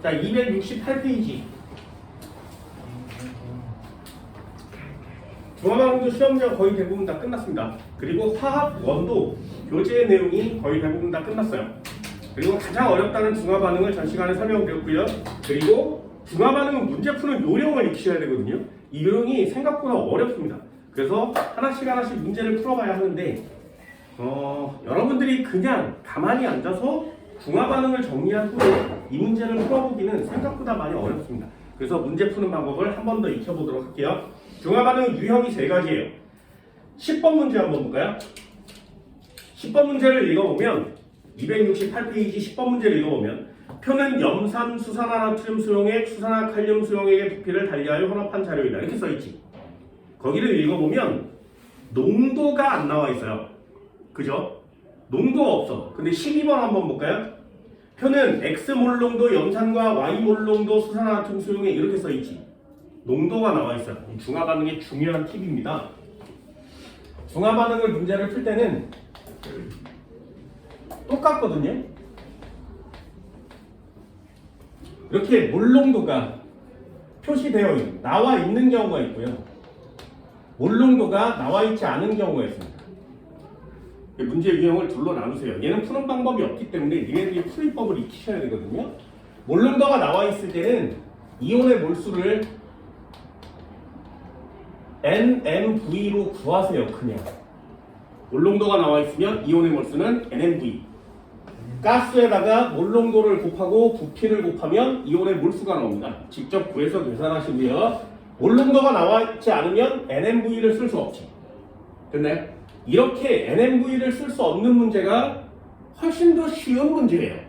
자, 268페이지. 중화방정도 시험지가 거의 대부분 다 끝났습니다. 그리고 화학 원도 교재 내용이 거의 대부분 다 끝났어요. 그리고 가장 어렵다는 중화반응을 전 시간에 설명드렸고요. 그리고 중화반응은 문제 푸는 요령을 익히셔야 되거든요. 이 요령이 생각보다 어렵습니다. 그래서 하나씩 하나씩 문제를 풀어봐야 하는데 여러분들이 그냥 가만히 앉아서 중화반응을 정리한 후에 이 문제를 풀어보기는 생각보다 많이 어렵습니다. 그래서 문제 푸는 방법을 한 번 더 익혀보도록 할게요. 중화반응 유형이 세 가지예요. 10번 문제 한번 볼까요? 10번 문제를 읽어보면 268페이지 10번 문제를 읽어보면 표는 염산 수산화나트륨 수용액, 수산화칼륨 수용액의 부피를 달리하여 혼합한 자료이다. 이렇게 써있지. 거기를 읽어보면 농도가 안 나와 있어요. 그죠? 농도가 없어. 근데 12번 한번 볼까요? 표는 X몰 농도 염산과 Y몰 농도 수산화나트륨 수용액 이렇게 써있지. 농도가 나와 있어요. 중화반응의 중요한 팁입니다. 중화반응을 문제를 풀 때는 똑같거든요. 이렇게 몰농도가 표시되어 나와 있는 경우가 있고요. 몰농도가 나와 있지 않은 경우가 있습니다. 문제 유형을 둘로 나누세요. 얘는 푸는 방법이 없기 때문에 니네들이 풀이법을 익히셔야 되거든요. 몰농도가 나와 있을 때는 이온의 몰수를 NMV로 구하세요. 그냥 몰농도가 나와 있으면 이온의 몰수는 NMV. 가스에다가 몰농도를 곱하고 부피를 곱하면 이온의 몰수가 나옵니다. 직접 구해서 계산하시고요. 몰농도가 나와 있지 않으면 NMV를 쓸 수 없지. 됐나요? 이렇게 NMV를 쓸 수 없는 문제가 훨씬 더 쉬운 문제예요.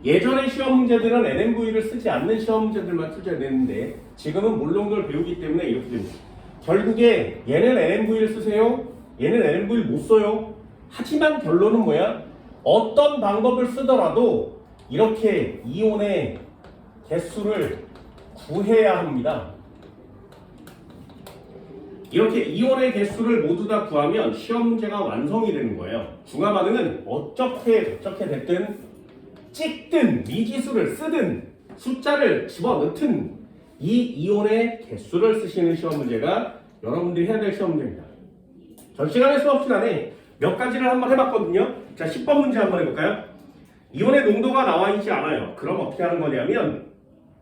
예전의 시험 문제들은 NMV를 쓰지 않는 시험 문제들만 풀어야 되는데 지금은 몰농도를 배우기 때문에 이렇게 됩니다. 결국에 얘는 NMV를 쓰세요. 얘는 NMV를 못 써요. 하지만 결론은 뭐야? 어떤 방법을 쓰더라도 이렇게 이온의 개수를 구해야 합니다. 이렇게 이온의 개수를 모두 다 구하면 시험 문제가 완성이 되는 거예요. 중화반응은 어떻게 됐든 찍든 미지수를 쓰든 숫자를 집어넣든 이 이온의 개수를 쓰시는 시험 문제가 여러분들이 해야 될 시험 문제입니다. 전 시간에 수업 시간에 몇 가지를 한번 해봤거든요. 자, 10번 문제 한번 해볼까요? 이온의 농도가 나와 있지 않아요. 그럼 어떻게 하는 거냐면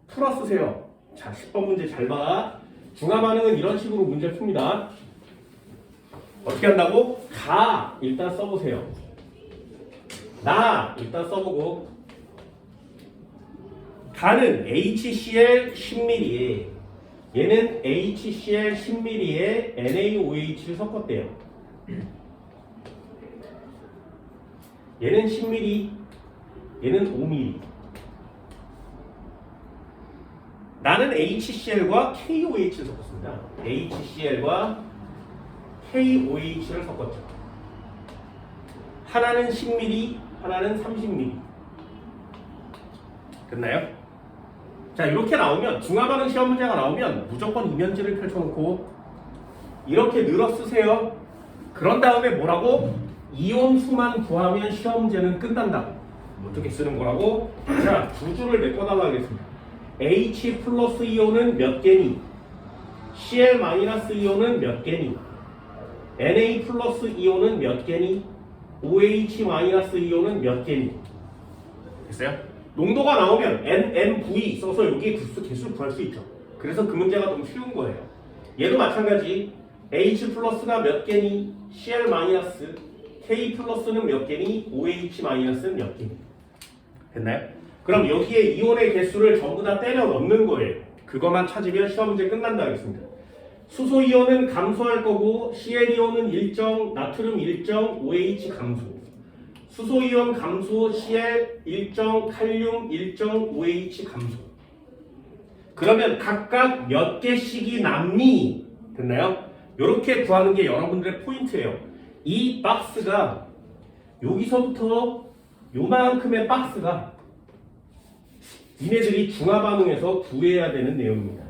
풀어 쓰세요. 자, 10번 문제 잘 봐. 중화반응은 이런 식으로 문제 풉니다. 어떻게 한다고? 가 일단 써보세요. 나 일단 써보고 가는 HCl 10ml에 얘는 HCl 10ml에 NaOH를 섞었대요. 얘는 10ml, 얘는 5ml. 나는 HCl과 KOH를 섞었습니다. HCl과 KOH를 섞었죠. 하나는 10ml, 하나는 30ml. 됐나요? 자, 이렇게 나오면 중화반응 시험 문제가 나오면 무조건 이면지를 펼쳐놓고 이렇게 늘어 쓰세요. 그런 다음에 뭐라고? 이온 수만 구하면 시험 문제는 끝난다고. 어떻게 쓰는 거라고? 자, 두 줄을 메꿔달라고 하겠습니다. H 플러스 이온은 몇 개니? Cl 마이너스 이온은 몇 개니? Na 플러스 이온은 몇 개니? OH 마이너스 이온은 몇 개니? 됐어요? 농도가 나오면 NMV 써서 여기 개수를 구할 수 있죠. 그래서 그 문제가 너무 쉬운 거예요. 얘도 마찬가지. H 플러스가 몇 개니? Cl 마이너스. K 플러스는 몇 개니? OH 마이너스는 몇 개니? 됐나요? 그럼 여기에 이온의 개수를 전부 다 때려 넣는 거예요. 그것만 찾으면 시험 문제 끝난다 하겠습니다. 수소 이온은 감소할 거고 Cl 이온은 일정, 나트륨 일정, OH 감소. 수소 이온 감소, Cl 일정, 칼륨 일정, OH 감소. 그러면 각각 몇 개씩이 남니? 됐나요? 이렇게 구하는 게 여러분들의 포인트예요. 이 박스가 여기서부터 요만큼의 박스가 니네들이 중화반응에서 구해야 되는 내용입니다.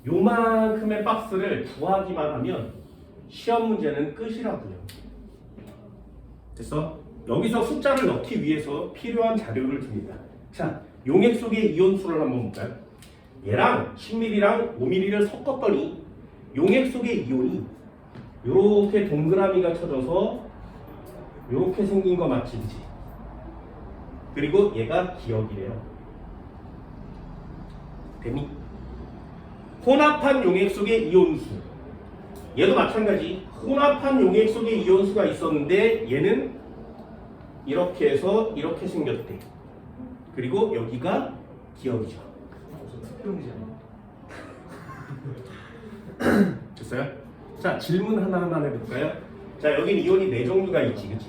요만큼의 박스를 구하기만 하면 시험 문제는 끝이라고요. 됐어? 여기서 숫자를 넣기 위해서 필요한 자료를 줍니다. 자, 용액 속의 이온수를 한번 볼까요? 얘랑 10ml랑 5ml를 섞었더니 용액 속의 이온이 이렇게 동그라미가 쳐져서 이렇게 생긴 거 맞지, 그치? 그리고 얘가 기억이래요. 됐니? 혼합한 용액 속의 이온수. 얘도 마찬가지. 혼합한 용액 속에 이온수가 있었는데 얘는 이렇게 해서 이렇게 생겼대. 그리고 여기가 기억이죠. 됐어요? 자, 질문 하나만 해볼까요? 자, 여긴 이온이 4종류가 있지, 그치?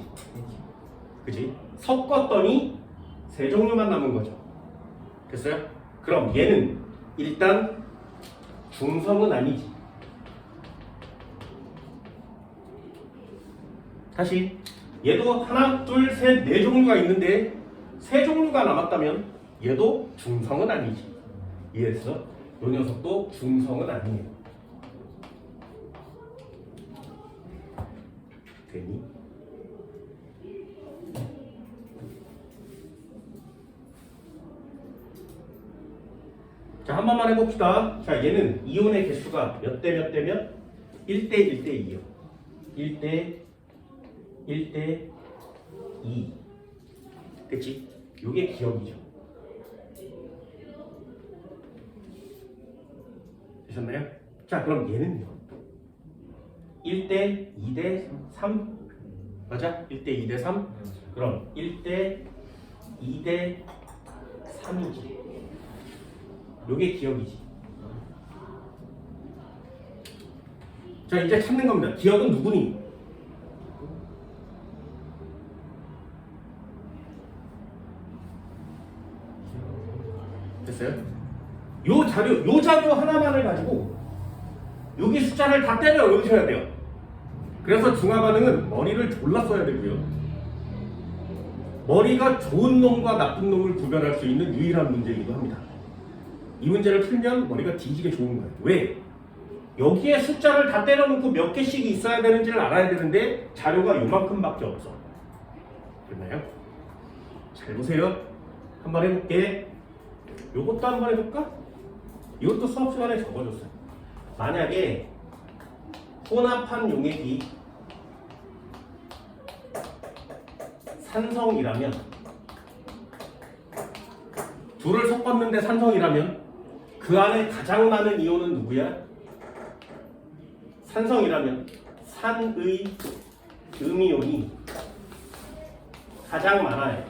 그치? 섞었더니 3종류만 남은 거죠. 됐어요? 그럼 얘는 일단 중성은 아니지. 다시 얘도 하나, 둘, 셋, 4종류가 있는데 3종류가 남았다면 얘도 중성은 아니지. 이해했어? 이 녀석도 중성은 아니에요. 되니? 자, 한 번만 해봅시다. 자, 얘는 이온의 개수가 몇 대 몇 대면? 1대 1대 2요. 1대 1대 2. 됐지? 요게 기억이죠. 되셨나요? 자, 그럼 얘는요. 1대 2대 3. 맞아? 1대 2대 3. 그럼 1대 2대 3이지. 요게 기억이지. 자, 이제 찾는 겁니다. 기억은 누구니? 됐어요? 요 자료 하나만을 가지고 여기 숫자를 다 때려 넣으셔야 돼요. 그래서 중화 반응은 머리를 졸라 써야 되고요. 머리가 좋은 놈과 나쁜 놈을 구별할 수 있는 유일한 문제이기도 합니다. 이 문제를 풀면 머리가 뒤지게 좋은 거예요. 왜? 여기에 숫자를 다 때려놓고 몇 개씩 있어야 되는지를 알아야 되는데 자료가 요만큼밖에 없어. 됐나요? 잘 보세요. 한번 해볼게. 요것도 한번 해볼까? 이것도 수업 시간에 적어줬어요. 만약에 혼합한 용액이 산성이라면, 둘을 섞었는데 산성이라면 그 안에 가장 많은 이온은 누구야? 산성이라면 산의 음이온이 가장 많아요.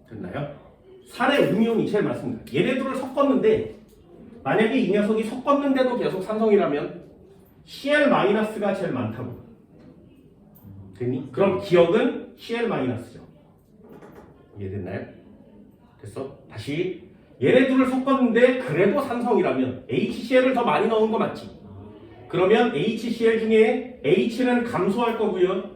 됐나요? 산의 음이온이 제일 많습니다. 얘네들을 섞었는데 만약에 이 녀석이 섞었는데도 계속 산성이라면 Cl-가 제일 많다고. 됐니? 그럼 기억은 Cl-죠. 이해됐나요? 됐어? 다시 얘네들을 섞었는데 그래도 산성이라면 HCl을 더 많이 넣은 거 맞지? 그러면 HCl 중에 H는 감소할 거고요.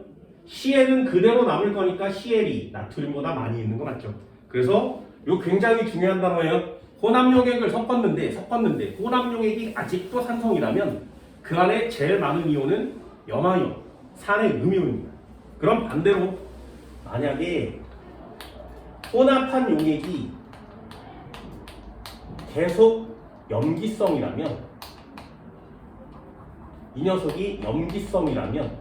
Cl은 그대로 남을 거니까 Cl이 나트륨보다 많이 있는 거 맞죠? 그래서 이거 굉장히 중요한 단어예요. 혼합용액을 섞었는데 혼합용액이 아직도 산성이라면 그 안에 제일 많은 이온은 염화이온, 산의 음이온입니다. 그럼 반대로 만약에 혼합한 용액이 계속 염기성이라면, 이 녀석이 염기성이라면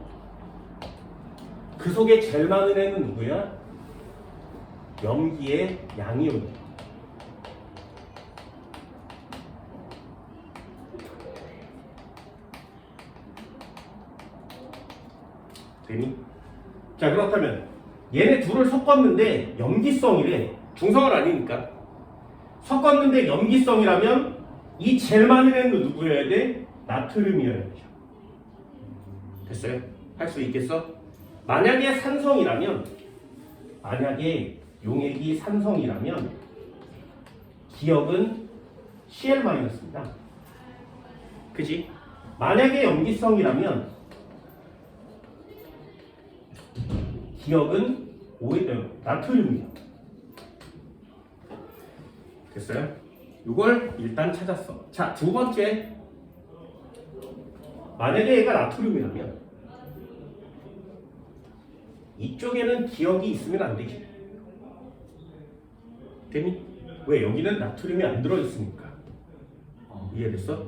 그 속에 제일 많은 애는 누구야? 염기의 양이온이야. 되니? 자, 그렇다면 얘네 둘을 섞었는데 염기성이래. 중성은 아니니까. 섞었는데 염기성이라면 이 제일 많은 애는 누구여야 돼? 나트륨이어야 되죠. 됐어요? 할 수 있겠어? 만약에 산성이라면, 만약에 용액이 산성이라면 기억은 Cl-입니다. 그지? 만약에 염기성이라면 기억은 나트륨이야. 됐어요? 이걸 일단 찾았어. 자, 두 번째. 만약에 얘가 나트륨이라면 이쪽에는 기억이 있으면 안 되지. 됐니? 왜? 여기는 나트륨이 안 들어있으니까. 이해됐어?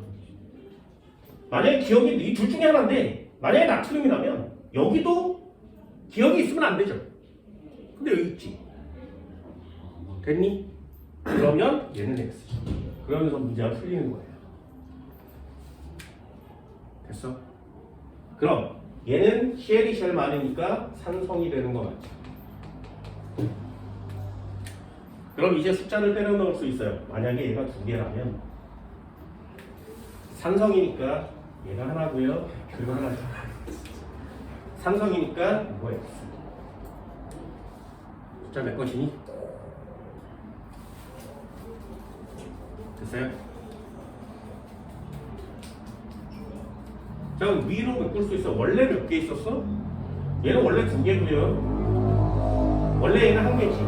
만약에 기억이 이 둘 중에 하나인데 만약에 나트륨이라면 여기도 기억이 있으면 안 되죠. 근데 여기 있지. 됐니? 그러면 얘는 X. 그러면서 문제가 풀리는 거예요. 됐어? 그럼 얘는 CL이 제일 많으니까 산성이 되는 거 맞죠? 그럼 이제 숫자를 때려 넣을 수 있어요. 만약에 얘가 두 개라면 산성이니까 얘가 하나고요. 그리고 하나 더. 산성이니까 이거 X. 숫자 몇 것이니? 됐어요? 자, 위로 메꿀 수 있어. 원래 몇 개 있었어? 얘는 원래 두 개고요. 원래 얘는 한 개지.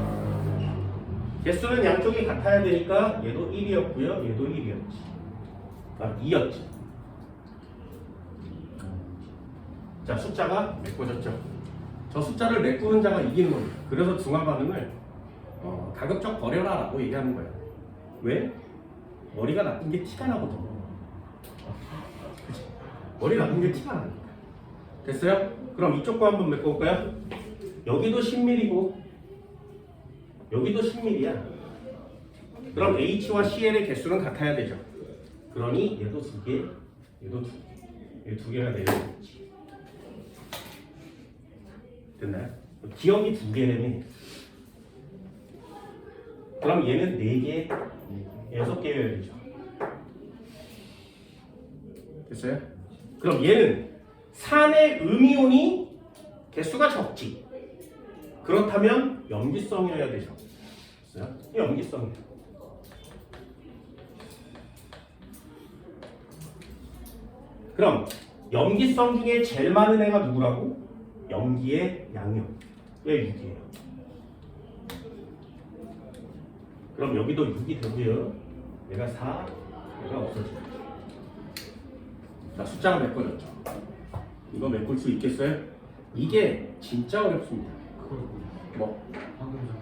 개수는 양쪽이 같아야 되니까 얘도 1이었고요. 얘도 1이었지. 아, 2였지. 자, 숫자가 메꿔졌죠. 저 숫자를 메꾸는 자가 이기는 겁니다. 그래서 중화 반응을 가급적 버려라 라고 얘기하는 거예요. 왜? 머리가 나쁜 게 티가 나거든. 그치? 머리 나쁜 게 티가 나니까. 됐어요? 그럼 이쪽 거 한번 메꿔볼까요? 여기도 10mm고 여기도 10mm야. 그럼 H와 CL의 개수는 같아야 되죠. 그러니 얘도 두 개, 얘도 두 개. 얘 두 개가 되겠지. 됐나요? 기억이 두 개라면 그럼 얘는 4개, 6개여야 되죠. 됐어요? 그럼 얘는 산의 음이온이 개수가 적지. 그렇다면 염기성이어야 되죠. 됐어요? 염기성이에요. 그럼 염기성 중에 제일 많은 애가 누구라고? 염기의 양이요. 왜 6이에요? 그럼 여기도 6이 되고요. 얘가 4, 얘가 없어지죠. 자, 숫자가 메꿔졌죠. 이거 메꿀 수 있겠어요? 이게 진짜 어렵습니다. 뭐? 방금 전에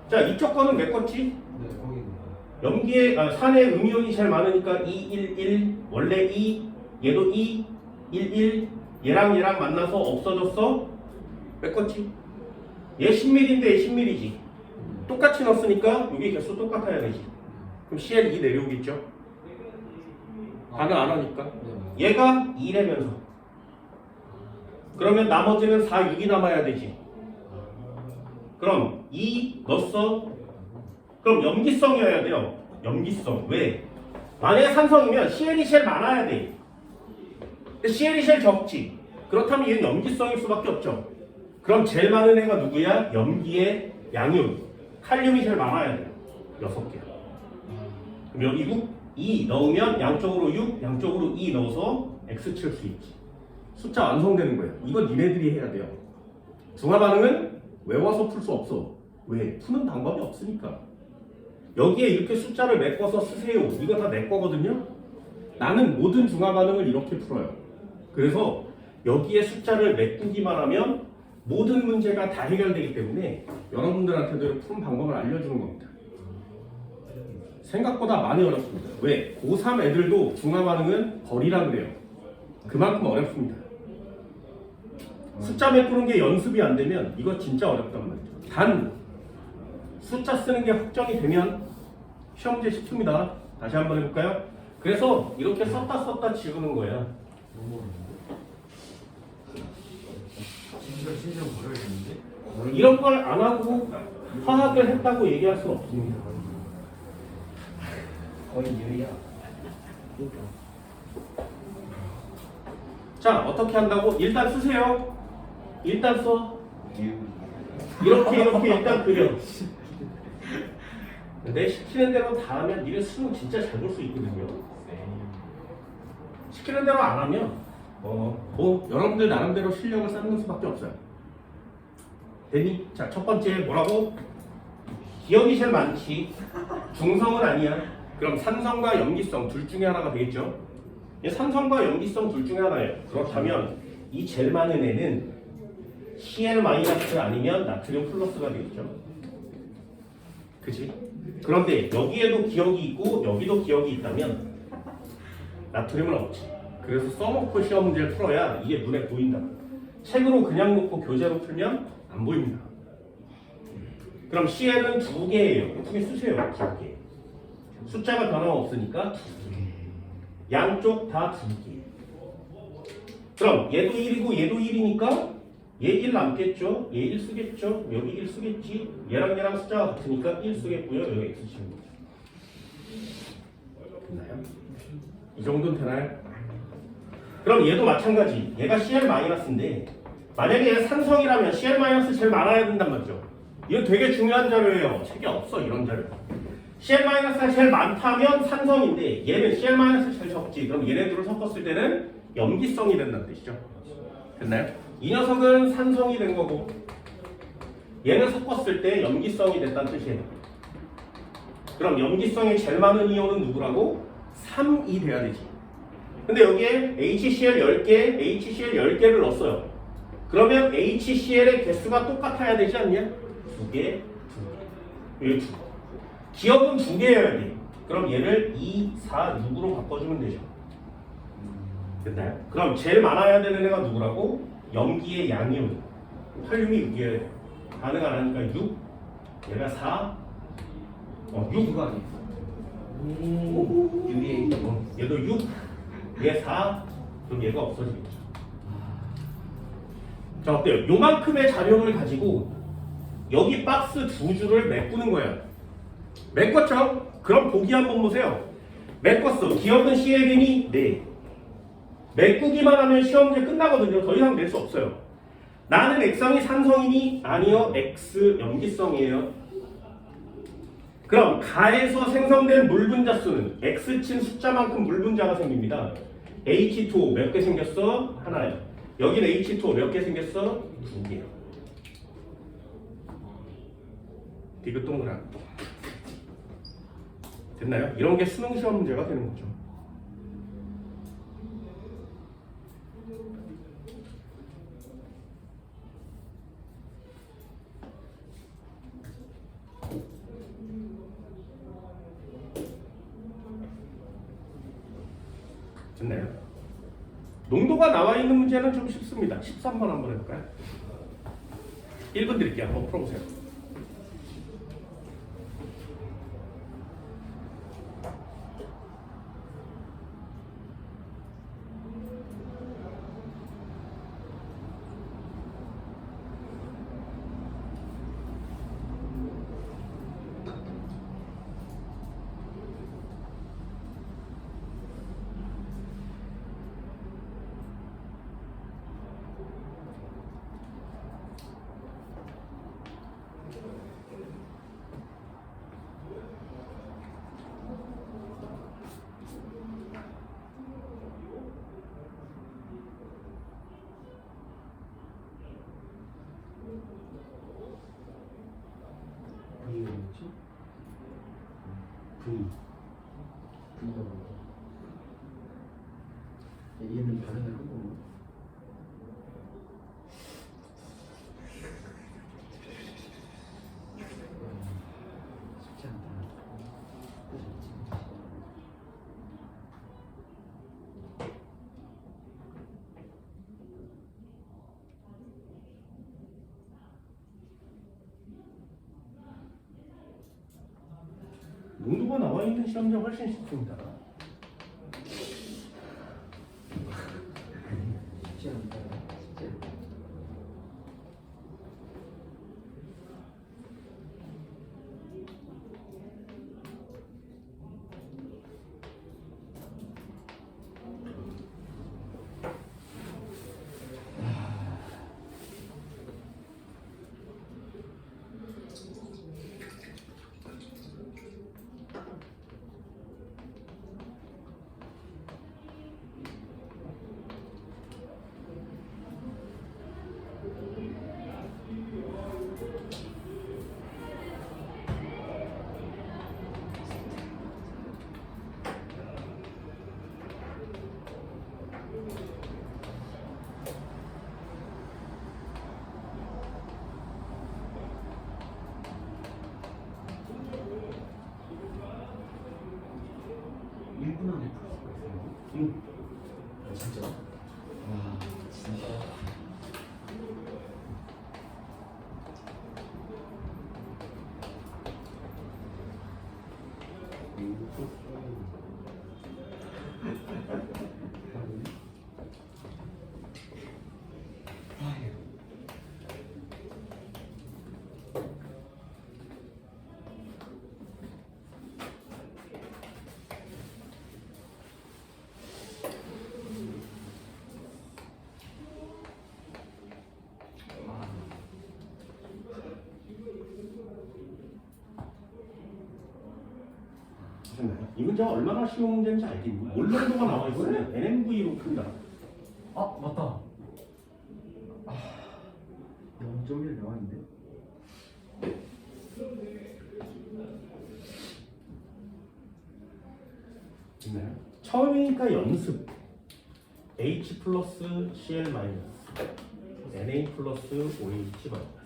자, 이쪽 거는 메꿨지? 네, 거기 염기의 산의 음이온이 제일 많으니까 2, 1, 1 원래 2 얘도 2, 1, 1 얘랑 만나서 없어졌어? 메꿨지? 얘 10mm인데 얘 10mm지. 똑같이 넣었으니까 여기 개수 똑같아야 되지. 그럼 CL 2 내려오겠죠? 반응 안 하니까. 얘가 2라면서. 그러면 나머지는 4, 6이 남아야 되지. 그럼 2 넣었어? 그럼 염기성이어야 돼요. 염기성. 왜? 만약에 산성이면 CL이 제일 많아야 돼. 근데 CL이 제일 적지. 그렇다면 얘는 염기성일 수밖에 없죠. 그럼 제일 많은 애가 누구야? 염기의 양이온. 칼륨이 제일 많아야 돼요. 6개. 그럼 여기 2 넣으면 양쪽으로 6, 양쪽으로 2 넣어서 X 칠 수 있지. 숫자 완성되는 거예요. 이건 니네들이 해야 돼요. 중화 반응은 외워서 풀 수 없어. 왜? 푸는 방법이 없으니까. 여기에 이렇게 숫자를 메꿔서 쓰세요. 이거 다 내 거거든요. 나는 모든 중화 반응을 이렇게 풀어요. 그래서 여기에 숫자를 메꾸기만 하면 모든 문제가 다 해결되기 때문에 여러분들한테도 푸는 방법을 알려주는 겁니다. 생각보다 많이 어렵습니다. 왜? 고3 애들도 중화 반응은 버리라 그래요. 그만큼 어렵습니다. 숫자 메꾸는 게 연습이 안 되면 이거 진짜 어렵단 말이죠. 단 숫자 쓰는 게 확정이 되면 시험 문제 쉽습니다. 다시 한번 해볼까요? 그래서 이렇게 썼다 지우는 거야. 진짜 버려야겠는데? 이런 걸 안 하고 화학을 했다고 얘기할 수는 없습니다. 거의 유리야. 자, 어떻게 한다고? 일단 쓰세요. 일단 써. 이렇게 일단 그려. 내 시키는 대로 다 하면 니네 수능 진짜 잘 볼 수 있거든요. 시키는 대로 안 하면 뭐 여러분들 나름대로 실력을 쌓는 수밖에 없어요. 됐니? 자, 첫 번째 뭐라고? 기억이 제일 많지. 중성은 아니야. 그럼 산성과 염기성 둘 중에 하나가 되겠죠. 산성과 염기성 둘 중에 하나예요. 그렇다면 이 제일 많은 애는 Cl- 아니면 나트륨 플러스가 되겠죠. 그치? 그런데 여기에도 기억이 있고 여기도 기억이 있다면 나트륨은 없지. 그래서 써놓고 시험 문제를 풀어야 이게 눈에 보인다. 책으로 그냥 놓고 교재로 풀면 안 보입니다. 그럼 Cl은 2개예요. 어떻게 쓰세요? 2개. 숫자가 변화 없으니까 2개. 양쪽 다 2개. 그럼 얘도 1이고 얘도 1이니까 얘 1 남겠죠? 얘 1 쓰겠죠? 여기 1 쓰겠지? 얘랑 숫자가 같으니까 1 쓰겠고요. 여기 X 치는 거죠. 됐나요? 이 정도는 되나요? 그럼 얘도 마찬가지. 얘가 Cl-인데 만약에 얘가 산성이라면 Cl- 제일 많아야 된단 말이죠. 이거 되게 중요한 자료예요. 책에 없어 이런 자료. Cl-가 제일 많다면 산성인데 얘는 Cl- 제일 적지. 그럼 얘네들을 섞었을 때는 염기성이 된다는 뜻이죠. 됐나요? 이 녀석은 산성이 된 거고 얘는 섞었을 때 염기성이 됐다는 뜻이에요. 그럼 염기성이 제일 많은 이온은 누구라고? 3이 돼야 되지. 근데 여기에 HCl 10개, HCl 10개를 넣었어요. 그러면 HCl의 개수가 똑같아야 되지 않냐? 2개, 2개. 여기 2개. 기억은 2개여야 돼. 그럼 얘를 2, 4, 6으로 바꿔주면 되죠. 됐나요? 그럼 제일 많아야 되는 애가 누구라고? 염기의 양이온. 칼륨이 6이어야 돼. 반응 안 하니까 6, 얘가 4, 6. 누가 아니야? 6이 얘도 6, 얘 4, 그럼 얘가 없어지겠죠. 자, 어때요? 요만큼의 자료를 가지고 여기 박스 2줄을 메꾸는 거예요. 메꿨죠? 그럼 보기 한번 보세요. 메꿨어. 기억은 CL이니? 네. 메꾸기만 하면 시험 문제 끝나거든요. 더 이상 낼 수 없어요. 나는 액성이 산성이니? 아니요. X 염기성이에요. 그럼 가에서 생성된 물 분자 수는 X친 숫자만큼 물 분자가 생깁니다. H2O 몇 개 생겼어? 하나요. 여기는 H2O 몇 개 생겼어? 2개요. 디귿 동그라미. 됐나요? 이런 게 수능 시험 문제가 되는 거죠. 됐나요? 농도가 나와 있는 문제는 좀 쉽습니다. 13번 한번 해볼까요? 1분 드릴게요. 한번 풀어보세요. V가 뭐지? V. V가 뭐지? 얘는 반응을 한 거고. 쉽지 않다. 농도가 나와 있는 시험장 훨씬 쉽습니다. 쉽지 않다. 쉽지 않다. 진짜. 와 진짜. 보셨나요? 이 문제가 얼마나 쉬운 문제인지 알겠니? 몰롱도가 나와 있으면 NMV로 푼다. 아 맞다. 0.1 나왔는데. 있나요? 처음이니까 연습. H 플러스 Cl 마이너스 Na 플러스 OH 마이너스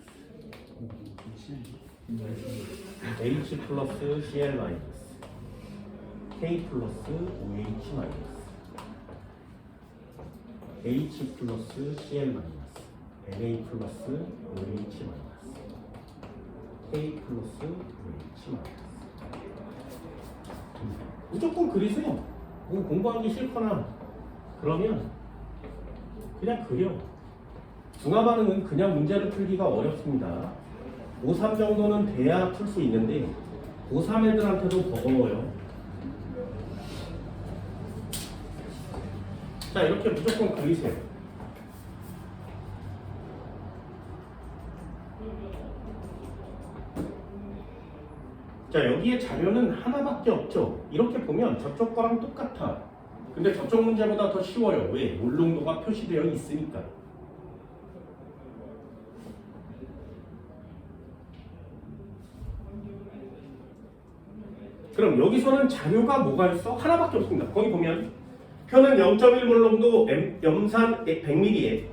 H 플러스 Cl 마이너스 K 플러스 OH 마이너스 H 플러스 Cl 마이너스 Na 플러스 OH 마이너스 K 플러스 OH 마이너스. 무조건 그리세요. 뭐 공부하기 싫거나 그러면 그냥 그려. 중화반응은 그냥 문제를 풀기가 어렵습니다. 고3 정도는 돼야 풀 수 있는데 고3 애들한테도 버거워요. 자, 이렇게 무조건 그리세요. 자, 여기에 자료는 하나밖에 없죠. 이렇게 보면 저쪽 거랑 똑같아. 근데 저쪽 문제보다 더 쉬워요. 왜? 몰롱도가 표시되어 있으니까. 그럼 여기서는 자료가 뭐가 있어? 하나밖에 없습니다. 거기 보면 표는 0.1 몰롱도 염산 100ml에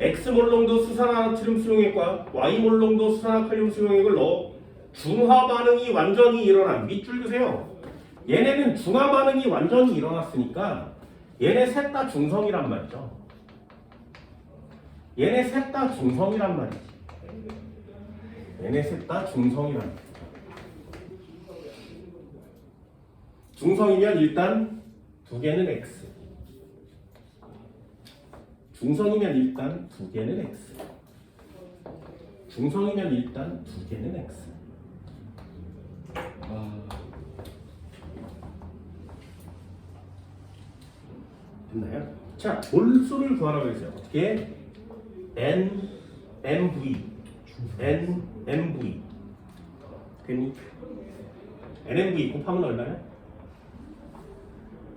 X 몰롱도 수산화나트륨 수용액과 Y 몰롱도 수산화칼륨 수용액을 넣어 중화 반응이 완전히 일어난 밑줄 그세요. 얘네는 중화 반응이 완전히 일어났으니까 얘네 셋 다 중성이란 말이죠. 얘네 셋 다 중성이란 말이지. 얘네 셋 다 중성이란 말이지. 중성이면 일단 두 개는 X. 중성이면 일단 두 개는 X. 중성이면 일단 두 개는 X. 됐나요? 자, 몰수를 구하라고 했어요. 어떻게? NMV. NMV. 됐니? NMV 곱하면 얼마야?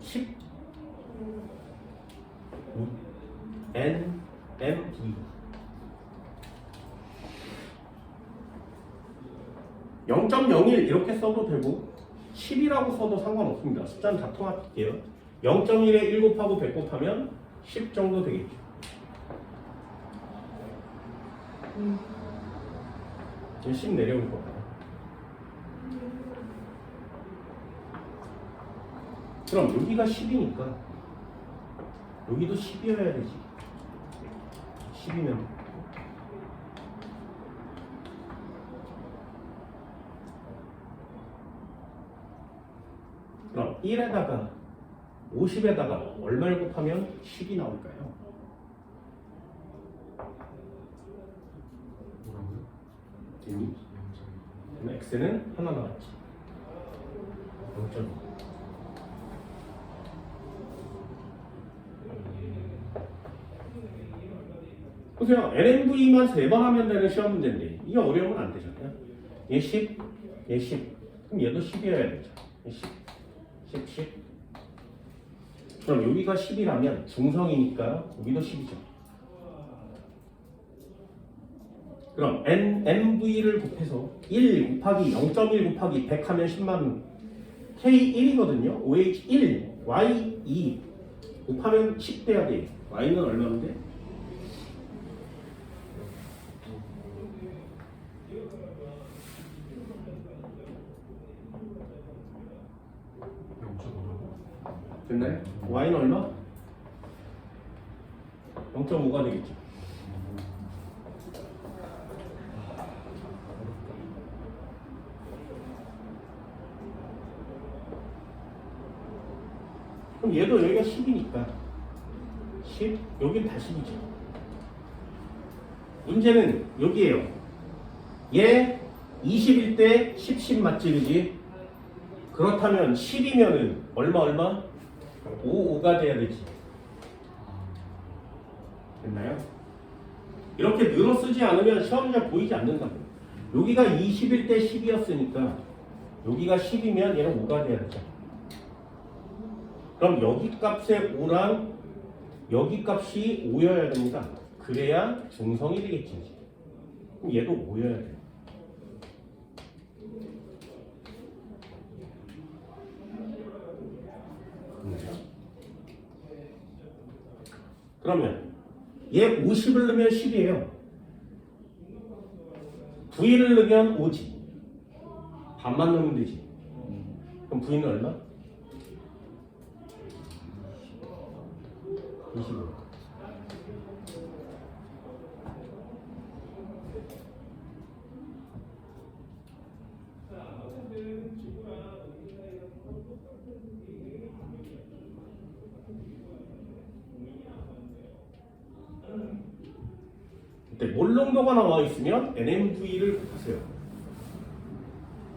10. NMV. 0.01 이렇게 써도 되고 10이라고 써도 상관없습니다. 숫자는 다 통합할게요. 0.1에 1 곱하고 100 곱하면 10 정도 되겠죠. 이제 10 내려올 거예요. 그럼 여기가 10이니까 여기도 10이어야 되지. 10이면 그럼 1에다가 50에다가 얼마를 곱하면 10이 나올까요? 그럼 x는 하나 나왔지. 0.2. 보세요. LMV만 3번 하면 되는 시험 문제인데 이게 어려우면 안 되잖아요. 얘 10, 얘 10. 그럼 얘도 10이어야 되죠. 얘 10, 10, 10. 그럼 여기가 10이라면 중성이니까 여기도 10이죠. 그럼 NMV를 곱해서 1 곱하기 0.1 곱하기 100 하면 10만 K1이거든요. OH1, Y2 곱하면 10 돼야 돼. Y는 얼마인데? 됐나요? Y y는 얼마? 0.5가 되겠지. 그럼 얘도 여기가 10이니까 10, 여긴 다 10이죠. 문제는 여기에요. 얘 20일 때 10, 10 맞지, 그지? 그렇다면 10이면은 얼마? 5, 5가 돼야 되지. 됐나요? 이렇게 늘어 쓰지 않으면 시험 문제 보이지 않는다고. 여기가 20일 때 10이었으니까 여기가 10이면 얘는 5가 돼야 되죠. 그럼 여기 값의 5랑 여기 값이 5여야 됩니다. 그래야 중성이 되겠지. 그럼 얘도 5여야 돼요. 그러면 얘 50을 넣으면 10이에요. V를 넣으면 5지. 반만 넣으면 되지. 그럼 V는 얼마? 25. 그때 몰롱도가 나와 있으면 NMV를 곱하세요.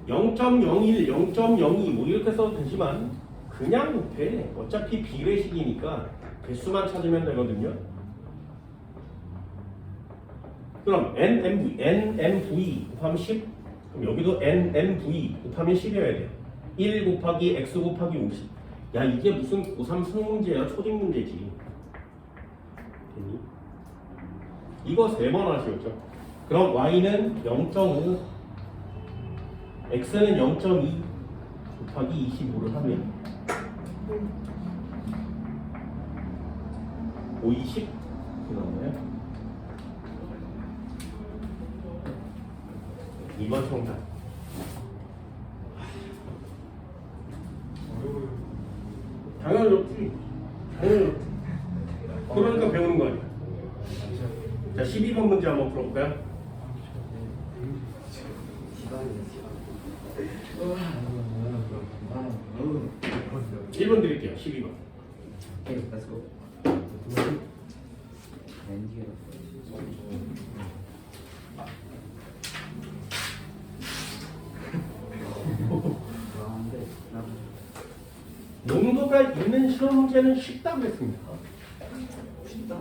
0.01, 0.02 뭐 이렇게 써도 되지만 그냥 곱해. 어차피 비례식이니까 개수만 찾으면 되거든요. 그럼 NMV 곱하면 10. 그럼 여기도 NMV 곱하면 10이어야 돼요. 1 곱하기 X 곱하기 50. 야, 이게 무슨 고3 수능 문제야? 초딩 문제지. 됐니? 이거 3번 하시겠죠? 그럼 Y는 0.5, X는 0.2 곱하기 25를 하면 5, 20 나오나요? 2번 정답. 당연히 어렵지. 당연히 어렵지. 그러니까 배우는 거 아니야. 자, 12번 문제 한번 풀어볼까요? 아, 1번 드릴게요. 12번. 오케이, let's go. 용도가 있는 시험 문제는 쉽다고 했습니다. 쉽다.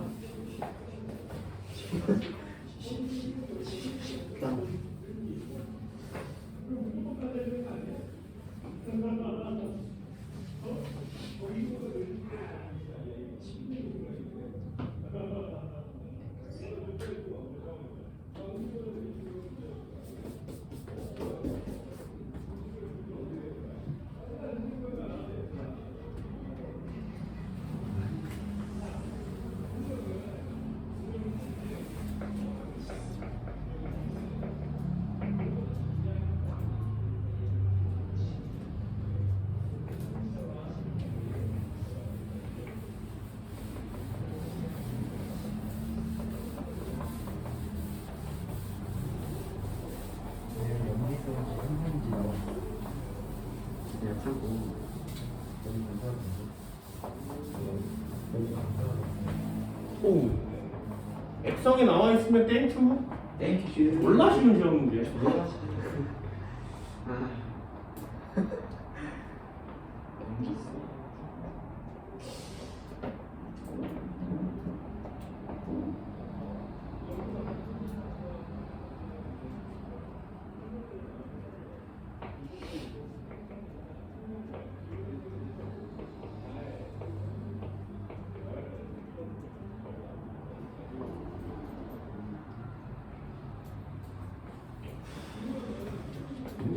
오, 액성에 나와 있으면 땡큐. 땡큐. 몰라시면 시험 문제. 아. 연기 있어.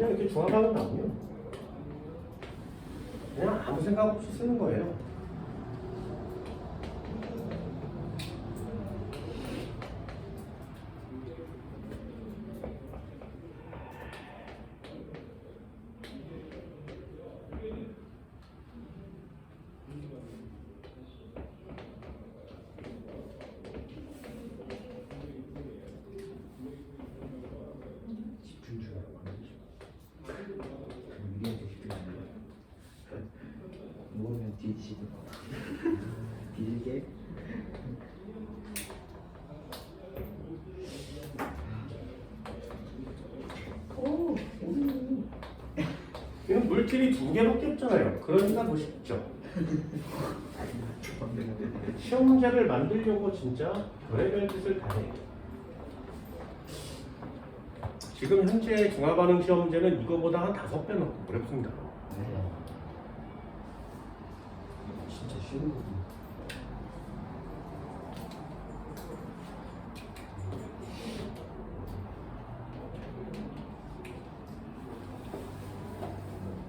그냥 이렇게 중앙하는 나오면 그냥 아무 생각 없이 쓰는 거예요. 시드. 빌게. 오, 오늘. 이건 물질이 두 개밖에 없잖아요. 그러니까 더 쉽죠. 시험 문제를 만들려고 진짜 별의별 짓을 다 해요. 지금 현재 중화반응 시험 문제는 이거보다 한 5배는 어렵습니다. 네. 진짜 쉬운 거구나.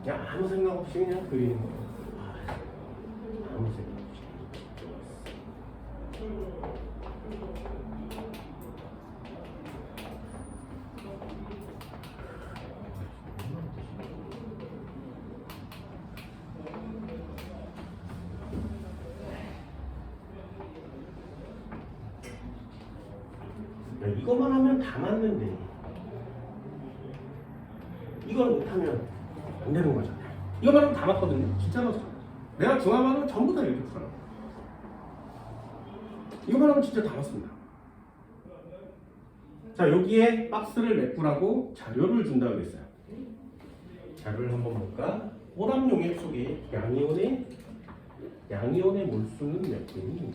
그냥 아무 생각 없이 그냥 그리는 거예요. 아무 생각 없이. 야, 이것만 하면 다 맞는데 이걸 못하면 안 되는 거잖아요. 이것만 하면 다 맞거든요. 진짜로 내가 중화반응 전부 다 이렇게 풀어요. 이것만 하면 진짜 다 맞습니다. 자, 여기에 박스를 메꾸라고 자료를 준다고 그랬어요. 자료를 한번 볼까? 오답 용액 속에 양이온의 몰수는 몇 개니?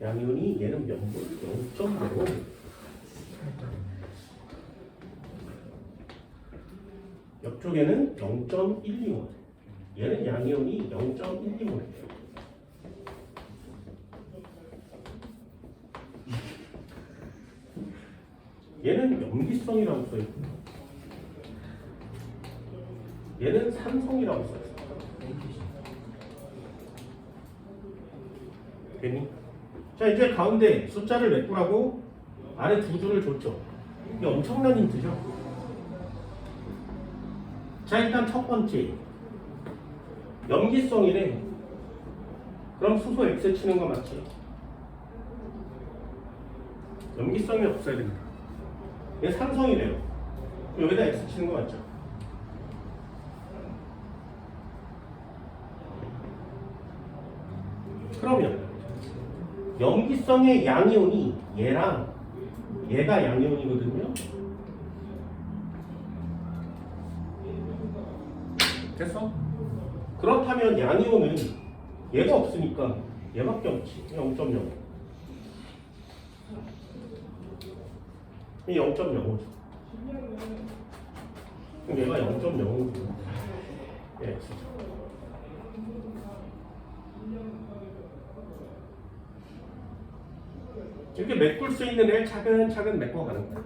양이온이 얘는 몇 몰? 0.5몰. 옆쪽에는 0.12몰. 얘는 양이온이 0.12몰이에요. 얘는 염기성이라고 써있고 얘는 산성이라고 써있어요. 됐니? 자, 이제 가운데 숫자를 메꾸라고 아래 두 줄을 줬죠. 이게 엄청난 힌트죠. 자, 일단 첫 번째 염기성이래. 그럼 수소 X 치는 거 맞지? 염기성이 없어야 됩니다. 얘 산성이래요. 여기다 X 치는 거 맞죠? 그러면 염기성의 양이온이 얘랑 얘가 양이온이거든요. 됐어? 그렇다면 양이온은 얘가 없으니까 얘밖에 없지. 0.05. 이 0.05죠. 그럼 얘가 0.05고 얘 X죠. 이렇게 메꿀 수 있는 애를 차근차근 메꿔가는 거야.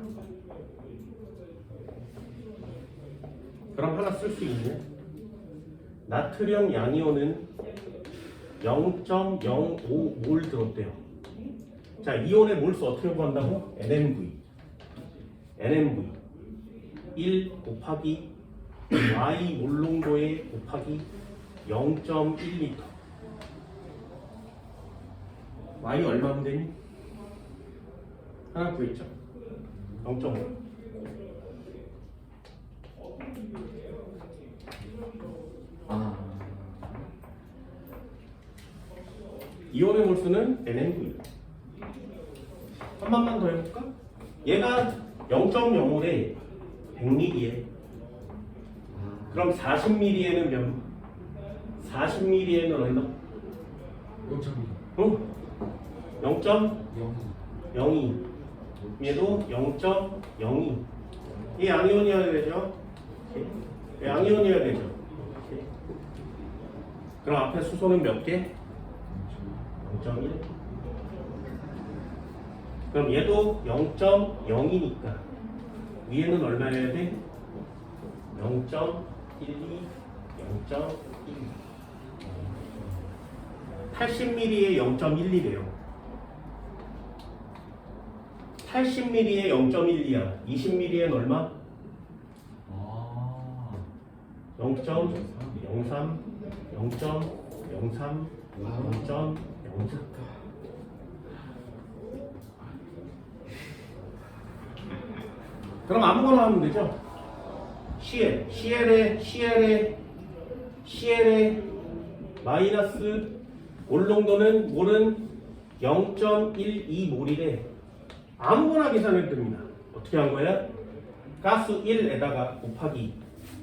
그럼 하나 쓸 수 있는 나트륨 양이온은 0.05몰 들었대요. 자, 이온의 몰수 어떻게 구한다고? NMV 1 곱하기 Y 몰농도에 곱하기 0.1L. Y 얼마면 되니? 하나 구했죠? 0.5. 아, 이온의 몰수는 NMV. 한 번만 더 해볼까? 얘가 0.05래 100ml에. 그럼 40ml에는 몇? 40ml에는 얼마? 0.2 0.02. 얘도 0.02. 이 양이온이어야 되죠? 양이온이어야 되죠? 그럼 앞에 수소는 몇 개? 0.1. 그럼 얘도 0.0이니까 위에는 얼마여야 돼? 0.12, 0.12. 80ml에 0.12래요. 80ml에 0.12야. 20ml엔 얼마? 0.03, 0.03, 0.04. 그럼 아무거나 하면 되죠? CL에 CL의 마이너스 몰농도는 몰은 0.12몰이래. 아무거나 계산해도 됩니다. 어떻게 한 거야? 가스 1에다가 곱하기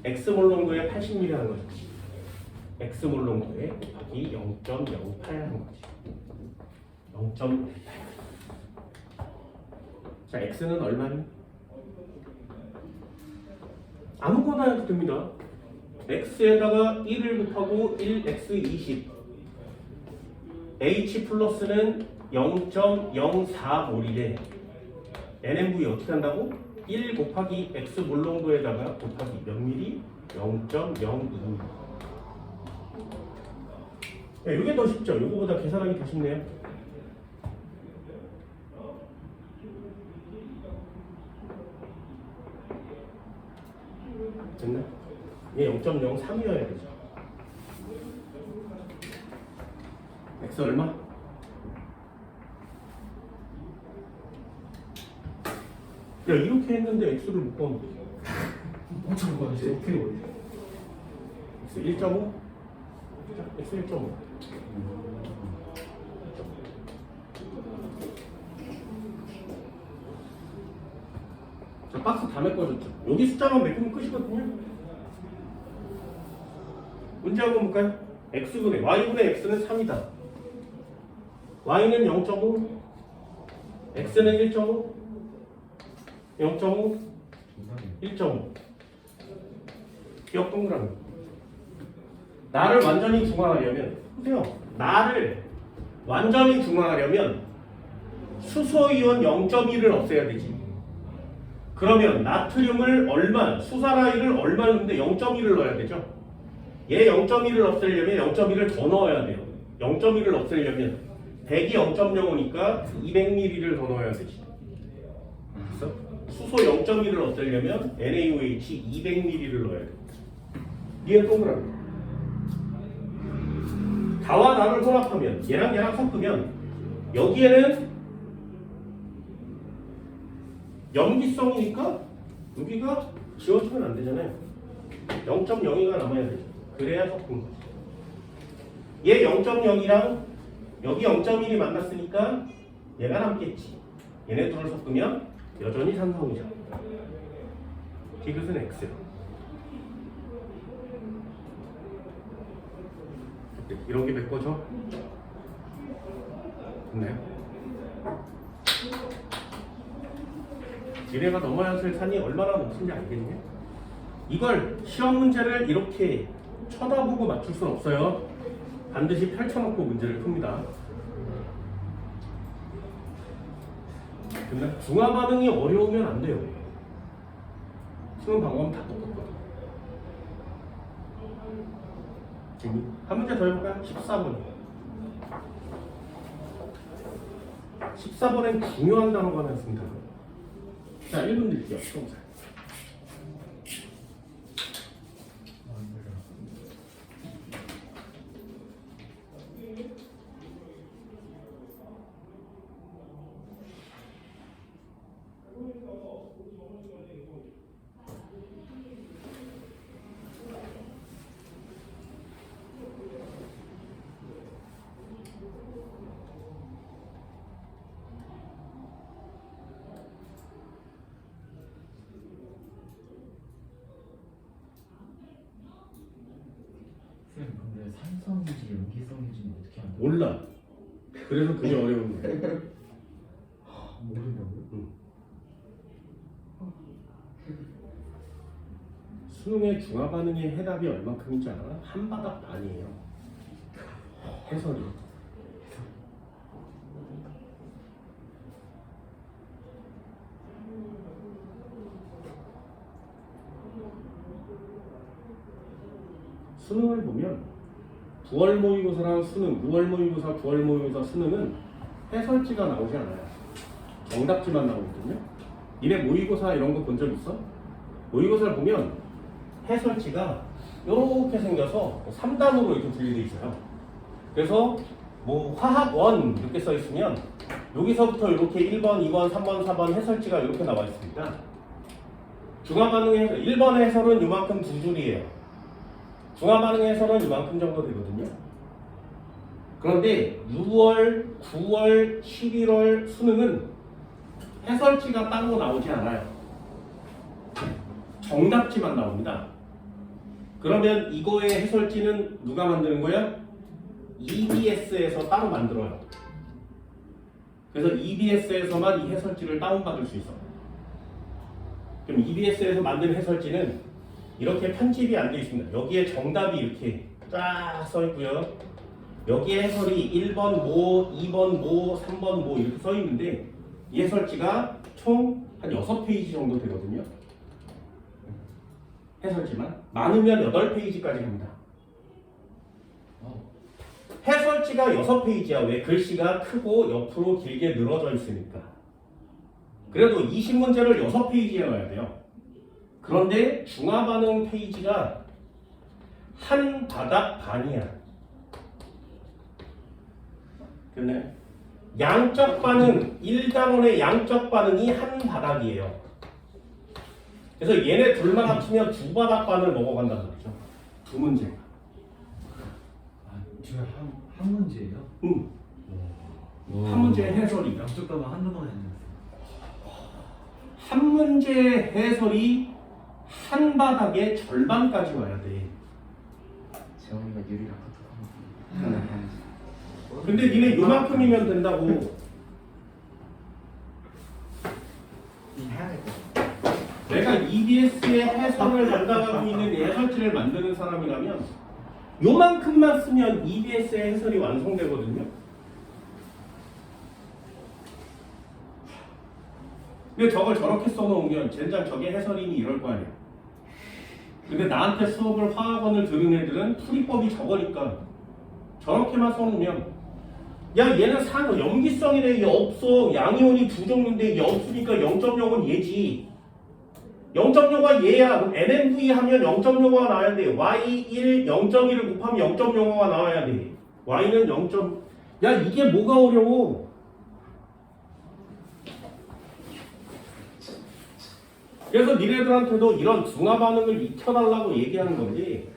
X몰농도에 80ml 하는 거지. X몰농도에 곱하기 0.08 하는 거지. 0.08. 자, X는 얼마니? 아무거나 해도 됩니다. X에다가 1을 곱하고 1X20. H 플러스는 0.04몰이래. NMV 어떻게 한다고? 1 곱하기 X 몰농도에다가 곱하기 몇 미리? 0.02. 야, 이게 더 쉽죠? 이거보다 계산하기 더 쉽네요. 됐나? 얘 0.03이어야 되죠. X 얼마? 야, 이렇게 했는데 X를 못 구하면 되죠. 엄청 많았어요. 어떻게 올려? X 1.5? X 1.5. 자, 박스 다 메꿔줬죠. 여기 숫자만 메꾸면 끝이거든요. 문제 한번 볼까요? X분의 Y분의 X는 3이다. Y는 0.5, X는 1.5, 0.5, 1.5. 기억 동그라미. 나를 완전히 중화하려면, 보세요. 나를 완전히 중화하려면 수소이온 0.1을 없애야 되지. 그러면 나트륨을 얼마, 수사라이를 얼마 넣는데 0.1을 넣어야 되죠. 얘 0.1을 없애려면 0.1을 더 넣어야 돼요. 0.1을 없애려면 100이 0.05니까 200ml를 더 넣어야 되지. 그래서 수소 0.1을 없애려면 NaOH 200ml를 넣어야 돼. 얘는 동그라미. 다와 나를 혼합하면 얘랑 얘랑 섞으면 여기에는 염기성이니까 여기가 지워지면 안 되잖아요. 0.02가 남아야 되죠. 그래야 섞은 거지. 얘 0.0이랑 여기 0.1이 만났으니까 얘가 남겠지. 얘네 둘을 섞으면 여전히 산성이죠. 디귿은 X. 이런 게 메꿔져? 됐나요? 얘네가 넘어야 할 산이 얼마나 높은지 알겠냐? 이걸 시험 문제를 이렇게 쳐다보고 맞출 수는 없어요. 반드시 펼쳐놓고 문제를 풉니다. 근데 중화 반응이 어려우면 안 돼요. 수능 방법은 다 똑같거든. 한 문제 더 해볼까요? 14번. 14번엔 중요한 단어가 하나 있습니다. 자, 1분 드릴게요. 수동사. 근데 산성인지 염기성인지 어떻게 하는 거야? 몰라. 그래서 그게 어려운 거야. 모른다고요? 수능의 중화 반응의 해답이 얼만큼인지 알아? 한 바닥 반이에요. 해설이. 수능을 보면 9월 모의고사랑 수능, 6월 모의고사, 9월 모의고사, 수능은 해설지가 나오지 않아요. 정답지만 나오거든요. 니네 모의고사 이런 거 본 적 있어? 모의고사를 보면 해설지가 이렇게 생겨서 3단으로 이렇게 분리되어 있어요. 그래서 뭐 화학 1 이렇게 써 있으면 여기서부터 이렇게 1번, 2번, 3번, 4번 해설지가 이렇게 나와 있습니다. 중화 반응의 해설, 1번 해설은 이만큼 두 줄이에요. 중화반응에서는 이만큼 정도 되거든요. 그런데 6월, 9월, 11월 수능은 해설지가 따로 나오지 않아요. 정답지만 나옵니다. 그러면 이거의 해설지는 누가 만드는 거야? EBS에서 따로 만들어요. 그래서 EBS에서만 이 해설지를 다운받을 수 있어. 그럼 EBS에서 만든 해설지는 이렇게 편집이 안 되어 있습니다. 여기에 정답이 이렇게 쫙 써 있고요. 여기에 해설이 1번 뭐, 2번 뭐, 3번 뭐 이렇게 써 있는데 이 해설지가 총 한 6페이지 정도 되거든요. 해설지만 많으면 8페이지까지 갑니다. 해설지가 6페이지야. 왜? 글씨가 크고 옆으로 길게 늘어져 있으니까. 그래도 20문제를 6페이지에 넣어야 돼요. 그런데 중화반응 페이지가 한 바닥 반이야. 됐나요? 양적 반응, 1단원의 양적 반응이 한 바닥이에요. 그래서 얘네 둘만 합치면 2바닥반을 넘어간다는 거죠. 두 문제가. 아, 지금 한 문제예요? 응. 한 문제의 해설이. 양쪽 답은 한두 번 했는데. 한 문제의 해설이 한 바닥의 절반까지 와야 돼. 재원이가 유리랑 카톡하는 근데 니네 요만큼이면 된다고. 해야 될 거. 내가 EBS의 해설을 담당하고 있는 해설지를 만드는 사람이라면 요만큼만 쓰면 EBS의 해설이 완성되거든요. 근데 저걸 저렇게 써놓으면 젠장 저게 해설이니 이럴 거 아니야. 근데 나한테 수업을 화학원을 들은 애들은 풀이법이 저거니까 저렇게만 써놓으면 야 얘는 염기성이래. 얘 없어. 양이온이 두 종류인데 얘 없으니까 0.0은 얘지. 0.0가 얘야. 그럼 NMV 하면 0.05가 나와야 돼. Y1 0.1을 곱하면 0.05가 나와야 돼. Y는 0. 야 이게 뭐가 어려워? 그래서 니네들한테도 이런 중화 반응을 익혀달라고 얘기하는 거지.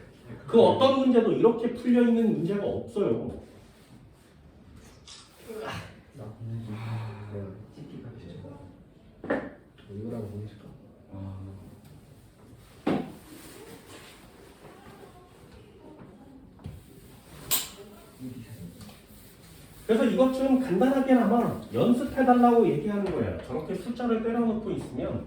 그 어떤 문제도 이렇게 풀려 있는 문제가 없어요. 나 보내줘. 내가 TP가 진짜. 이거라고 보내줄까? 그래서 이것 좀 간단하게나마 연습해달라고 얘기하는 거예요. 저렇게 숫자를 때려놓고 있으면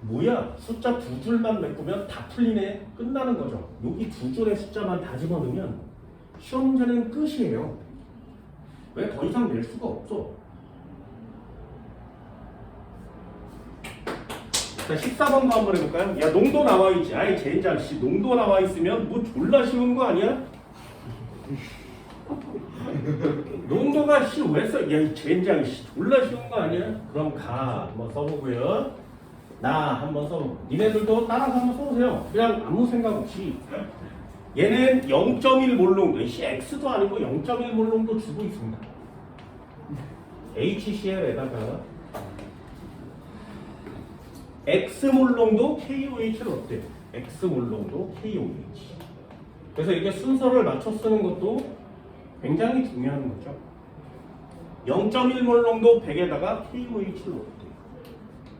뭐야? 숫자 두 줄만 메꾸면 다 풀리네? 끝나는 거죠. 여기 두 줄의 숫자만 다 집어넣으면 시험 문제는 끝이에요. 왜? 더 이상 낼 수가 없어. 자, 14번도 한번 해볼까요? 야, 농도 나와있지. 아이, 젠장, 씨. 농도 나와있으면 뭐 졸라 쉬운 거 아니야? 농도가 씨, 왜 써? 야, 이 젠장, 씨. 졸라 쉬운 거 아니야? 그럼 가. 한번 써보고요. 나 한번 써보고. 니네들도 따라서 한번 써보세요. 그냥 아무 생각 없이. 얘는 0.1몰롱도, X도 아니고 0.1몰롱도 주고 있습니다. HCl에다가 X몰롱도 KOH를 어때요? X몰롱도 KOH. 그래서 이게 순서를 맞춰 쓰는 것도 굉장히 중요한 거죠. 0.1몰롱도 100에다가 KOH를 넣었대요.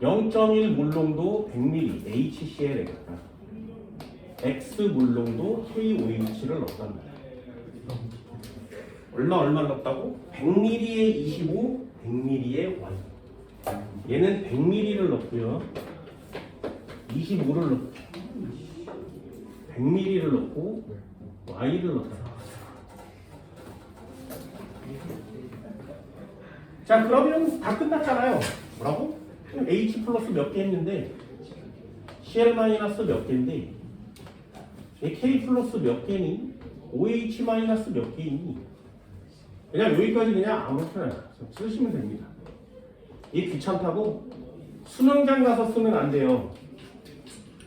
0.1몰롱도 100ml HCl에다가 X몰롱도 KOH를 넣었답니다. 얼마 넣었다고? 100ml에 25, 100ml에 Y. 얘는 100ml를 넣고요. 25를 넣고 100ml를 넣고 Y를 넣다. 자, 그러면 다 끝났잖아요. 뭐라고? H 플러스 몇 개 했는데 Cl 마이너스 몇 개인데 K 플러스 몇 개니? OH 마이너스 몇 개이니? 그냥 여기까지 그냥 아무렇게나 쓰시면 됩니다. 이 귀찮다고 수능장 가서 쓰면 안 돼요.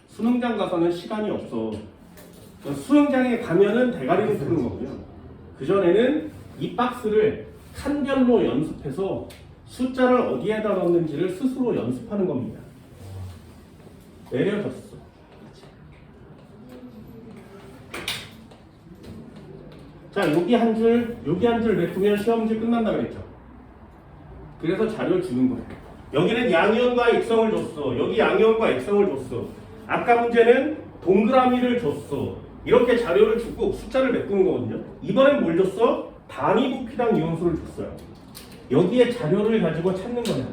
수능장 가서는 시간이 없어. 수능장에 가면은 대가리를 푸는 거고요. 그전에는 이 박스를 칸별로 연습해서 숫자를 어디에다 넣는지를 스스로 연습하는 겁니다. 내려졌어. 자, 여기 한 줄, 여기 한 줄 메꾸면 시험 문제 끝난다 그랬죠. 그래서 자료를 주는 거예요. 여기는 양이온과 액성을 줬어. 여기 양이온과 액성을 줬어. 아까 문제는 동그라미를 줬어. 이렇게 자료를 주고 숫자를 메꾸는 거거든요. 이번엔 뭘 줬어? 단위 부피당 이온수를 줬어요. 여기에 자료를 가지고 찾는 거야.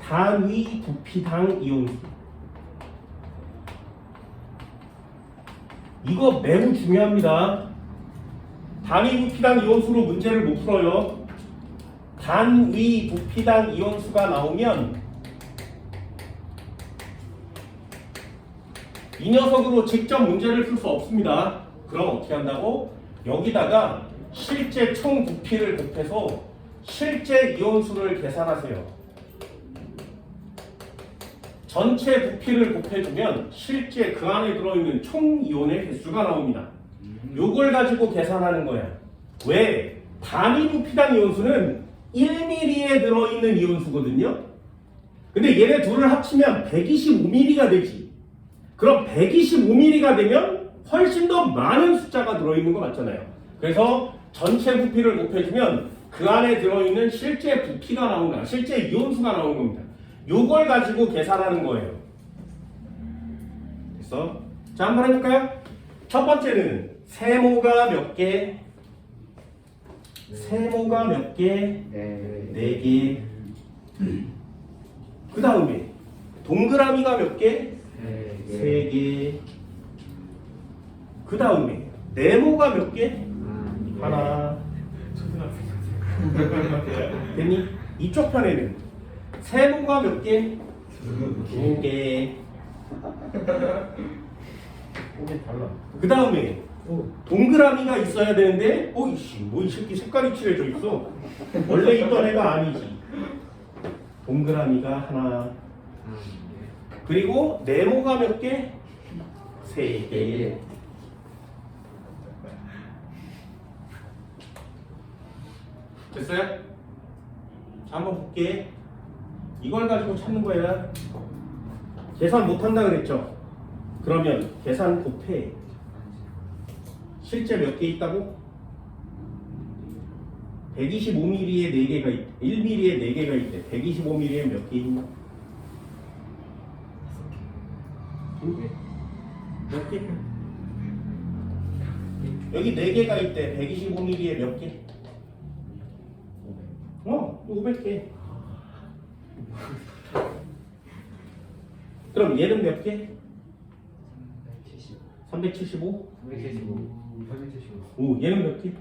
단위 부피당 이온수. 이거 매우 중요합니다. 단위 부피당 이온수로 문제를 못 풀어요. 단위 부피당 이온수가 나오면 이 녀석으로 직접 문제를 풀 수 없습니다. 그럼 어떻게 한다고? 여기다가 실제 총 부피를 곱해서 실제 이온수를 계산하세요. 전체 부피를 곱해주면 실제 그 안에 들어있는 총 이온의 개수가 나옵니다. 요걸 가지고 계산하는 거야. 왜? 단위 부피당 이온수는 1mm에 들어있는 이온수거든요. 근데 얘네 둘을 합치면 125mm가 되지. 그럼 125mm가 되면 훨씬 더 많은 숫자가 들어있는 거 맞잖아요. 그래서 전체 부피를 곱해주면 그 안에 들어있는 실제 부피가 나온 거야. 실제 이온수가 나온 겁니다. 요걸 가지고 계산하는 거예요. 됐어? 자, 한번 해볼까요? 첫 번째는 세모가 몇 개? 세모가 몇 개? 네 개. 그 다음에 동그라미가 몇 개? 세 개. 그 다음에 네모가 몇 개? 하나. 됐니? 이쪽 편에는 세모가 몇 개? 두 개. 그 다음에 동그라미가 있어야 되는데, 이씨, 뭐 이 새끼 색깔이 칠해져 있어. 원래 있던 애가 아니지. 동그라미가 하나. 그리고 네모가 몇 개? 세 개. 됐어요? 자, 한번 볼게. 이걸 가지고 찾는 거야. 계산 못한다 그랬죠? 그러면 계산 곱해. 실제 몇 개 있다고? 125mm에 4개가 있대. 1mm에 4개가 있대. 125mm에 몇 개 있나? 몇 개? 여기 4개가 있대. 125mm에 몇 개? 500개. 그럼 얘는 몇 개? 375? 375 얘는 몇 개?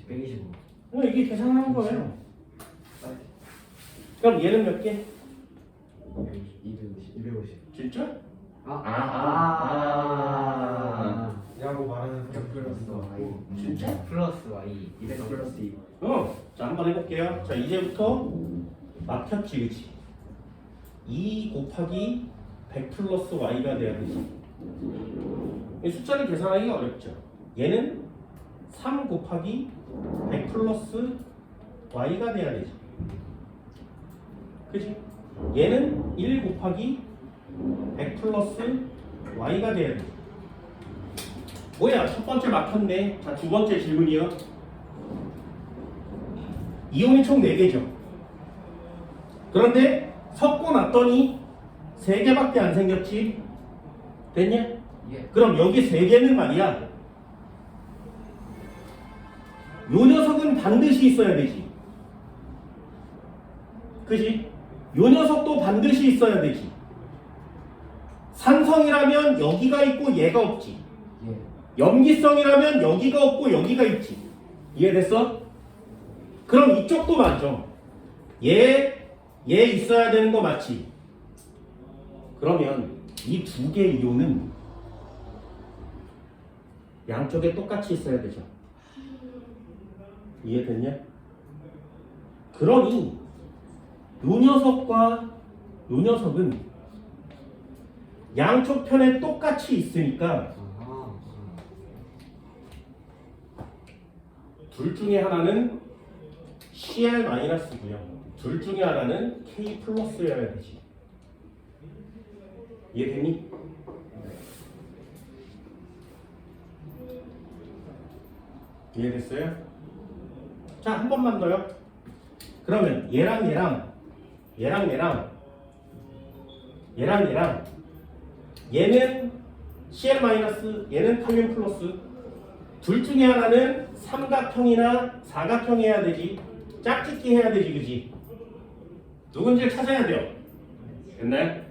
125 이게 계산하는 거예요. 그럼 얘는 몇 개? 250 진짜? 야구 말하는 플러스 Y 진짜? 플러스 Y 200 플러스 2 자, 한번 해볼게요. 자, 이제부터 막혔지, 그치? 2 곱하기 100 플러스 y가 돼야 되지. 이 숫자를 계산하기가 어렵죠. 얘는 3 곱하기 100 플러스 y가 돼야 되지. 그치? 얘는 1 곱하기 100 플러스 y가 돼야 되지. 뭐야? 첫 번째 막혔네. 자, 두 번째 질문이요. 이온이 총 4개죠. 그런데 섞고 났더니 3개밖에 안 생겼지. 됐냐? 예. 그럼 여기 3개는 말이야. 요 녀석은 반드시 있어야 되지. 그지? 요 녀석도 반드시 있어야 되지. 산성이라면 여기가 있고 얘가 없지. 예. 염기성이라면 여기가 없고 여기가 있지. 이해됐어? 그럼 이쪽도 맞죠. 얘 있어야 되는 거 맞지? 그러면 이 두 개 이온은 양쪽에 똑같이 있어야 되죠. 이해됐냐? 그러니 요 녀석과 요 녀석은 양쪽 편에 똑같이 있으니까 둘 중에 하나는 CL-고요. 둘 중에 하나는 K 플러스여야 되지. 이해되니? 이해됐어요? 자, 한 번만 더요. 그러면 얘랑 얘는 CL 마이너스, 얘는 탄젠 플러스. 둘 중에 하나는 삼각형이나 사각형 해야 되지. 짝짓기 해야 되지, 그지? 누군지를 찾아야 돼요. 됐나요?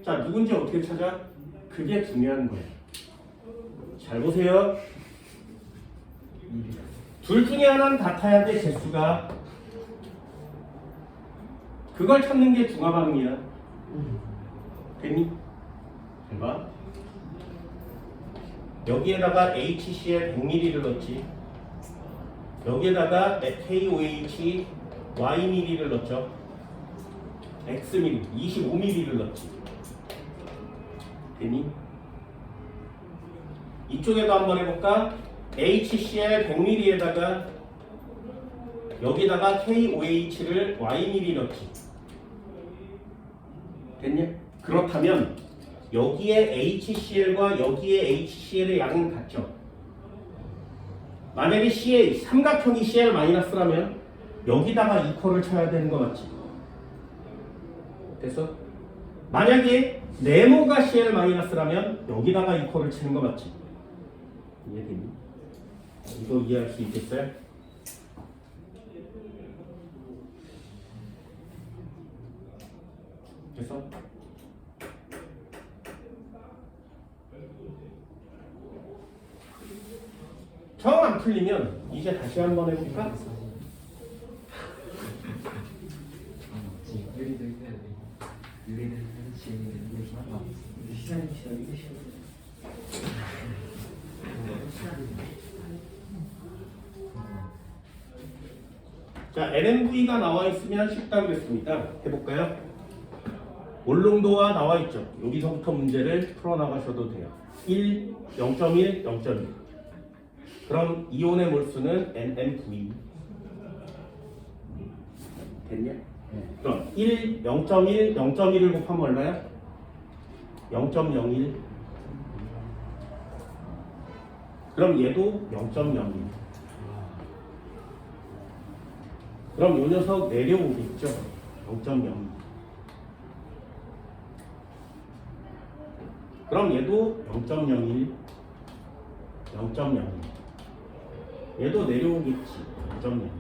자, 누군지 어떻게 찾아? 그게 중요한 거예요. 잘 보세요. 둘 중에 하나는 같아야 돼, 개수가. 그걸 찾는 게 중화 반응이야. 됐니? 잘 봐. 여기에다가 HCl 100ml를 넣었지. 여기에다가 KOH Yml를 넣었죠. Xml 25ml를 넣었지. 됐니? 이쪽에도 한번 해볼까? HCl 100ml에다가 여기다가 KOH를 Yml 넣지. 됐냐? 그렇다면 여기에 HCl과 여기에 HCl의 양은 같죠? 만약에 CL, 삼각형이 CL-라면 여기다가 이퀄을 쳐야 되는 거 맞지? 됐어? 만약에 네모가 CL-라면 여기다가 이퀄을 치는 거 맞지? 이해되니? 이거 이해할 수 있겠어요? 됐어? 정 안 풀리면 이제 다시 한번 해볼까? 유리도 해야 돼. 유리도 해야지. 시간이 자, LMV가 나와 있으면 쉽다 그랬습니다. 해볼까요? 몰롱도가 나와 있죠. 여기서부터 문제를 풀어나가셔도 돼요. 1, 0.1, 0.1. 그럼 이온의 몰수는 NMV. 됐냐? 그럼 1, 0.1, 0.1을 곱하면 얼마야? 0.01. 그럼 얘도 0.01. 그럼 요 녀석 내려오겠죠? 0.02. 그럼 얘도 0.01, 0.02. 얘도 내려오겠지. 0.02.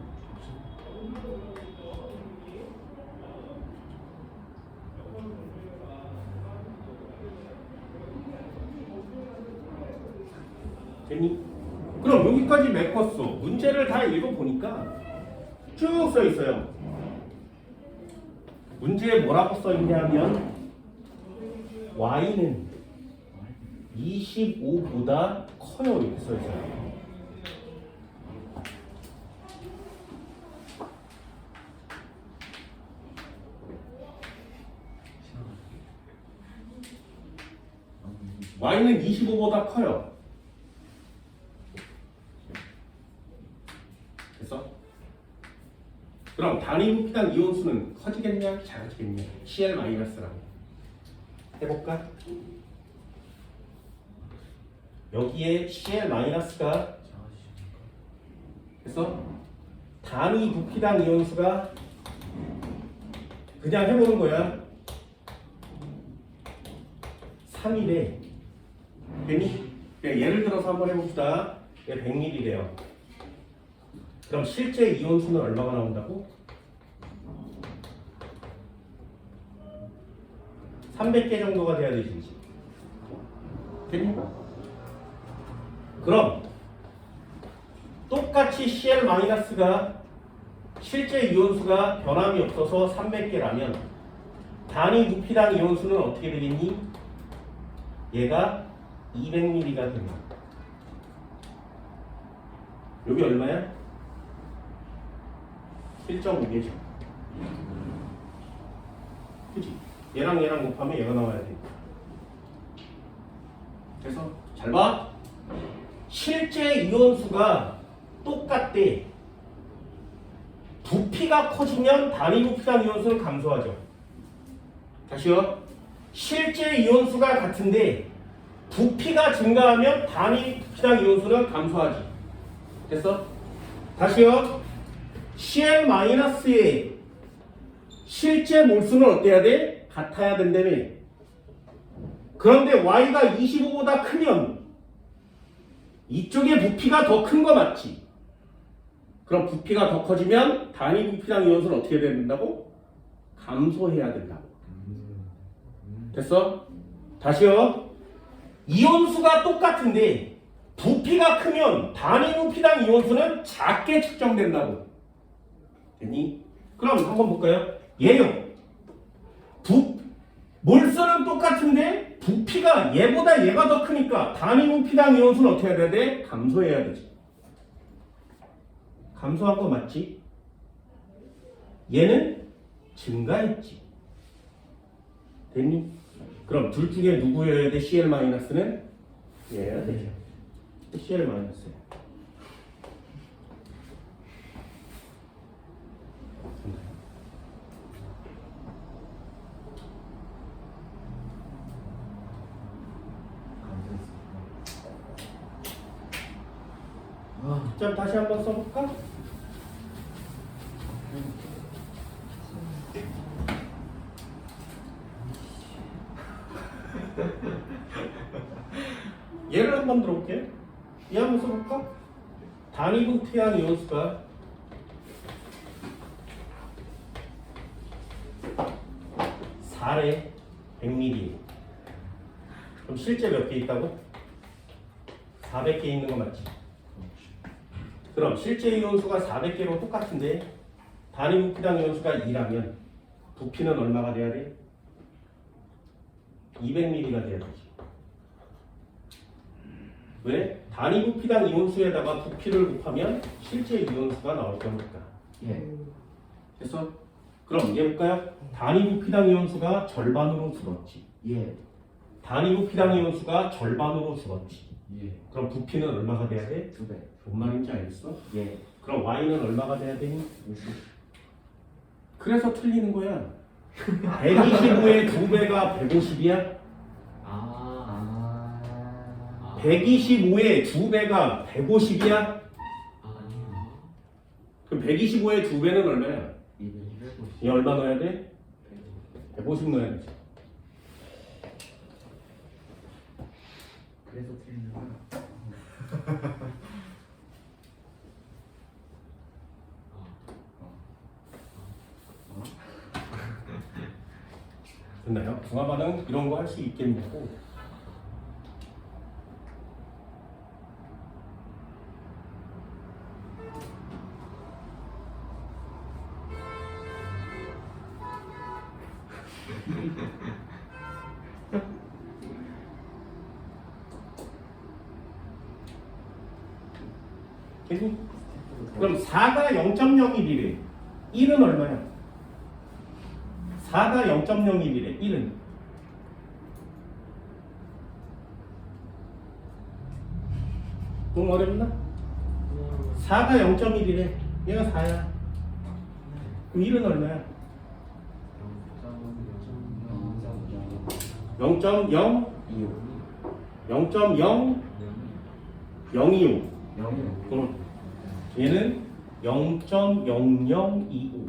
됐니? 그럼 여기까지 메꿨어. 문제를 다 읽어보니까 쭉 써 있어요. 문제에 뭐라고 써 있냐면 Y는 25보다 커요. 이렇게 써 있어요. Y는 25보다 커요. 됐어? 그럼 단위 부피당 이온수는 커지겠냐? 작아지겠냐? CL-라고 해볼까? 여기에 CL-가 그래서 단위 부피당 이온수가 그냥 해보는 거야. 3이래. 되니? 예를 들어서 한번 해봅시다. 얘 100ml래요. 그럼 실제 이온수는 얼마가 나온다고? 300개 정도가 돼야 되지. 됐니? 그럼 똑같이 CL-가 실제 이온수가 변함이 없어서 300개라면 단위 부피당 이온수는 어떻게 되겠니? 얘가 200ml가 됩니다. 여기 얼마야? 1.5개죠. 그치? 얘랑 곱하면 얘가 나와야 돼. 그래서 잘 봐. 실제 이온수가 똑같대. 부피가 커지면 단위 부피당 이온수는 감소하죠. 다시요. 실제 이온수가 같은데 부피가 증가하면 단위 부피당 이온수는 감소하지. 됐어? 다시요. CL-의 실제 몰수는 어때야 돼? 같아야 된다며. 그런데 y가 25보다 크면 이쪽의 부피가 더 큰 거 맞지? 그럼 부피가 더 커지면 단위 부피당 이온수는 어떻게 된다고? 감소해야 된다고. 됐어? 다시요. 이온수가 똑같은데 부피가 크면 단위 부피당 이온수는 작게 측정된다고. 됐니? 그럼 한번 볼까요? 얘요. 몰수는 똑같은데 부피가 얘보다 얘가 더 크니까 단위 부피당 이온수는 어떻게 해야 돼? 감소해야 되지. 감소한 거 맞지? 얘는 증가했지. 됐니? 그럼 둘 중에 누구여야 돼? CL-는? 얘야 되죠. CL-. 자, 다시 한번 써볼까? 얘를 한번 들어볼게요. 얘 한번 써볼까? 단위 부피한 이온수가 4래 100ml. 그럼 실제 몇 개 있다고? 400개 있는 거 맞지? 그럼 실제 이온수가 400개로 똑같은데 단위 부피당 이온수가 2라면 부피는 얼마가 돼야 돼? 200ml가 돼야 되지. 왜? 단위 부피당 이온수에다가 부피를 곱하면 실제 이온수가 나올 거니까. 예. 됐어? 그럼 얘 볼까요? 단위 부피당 이온수가 절반으로 줄었지. 예. 단위 부피당 이온수가 절반으로 줄었지. 예. 그럼 부피는 얼마가 돼야 돼? 2배. 뭔 말인지 알겠어? 예. 그럼 y는 얼마가 돼야 되니? 50. 그래서 틀리는 거야. 125의 2배가 150이야? 125의 2배가 150이야? 그럼 125의 2배는 얼마야? 250. 얘 얼마 넣어야 돼? 150 넣어야 되지. 그래서 틀리는 거야. 됐나요? 중화반응 이런 거 할 수 있겠냐고. 됐니? 그럼 4가 0.01이래. 1은 얼마야? 4가 0.01이래. 1은 좀 어렵나? 4가 0.1이래. 얘가 4야. 그럼 1은 얼마야? 0.0 0.0 025. 그럼 얘는 0.0025.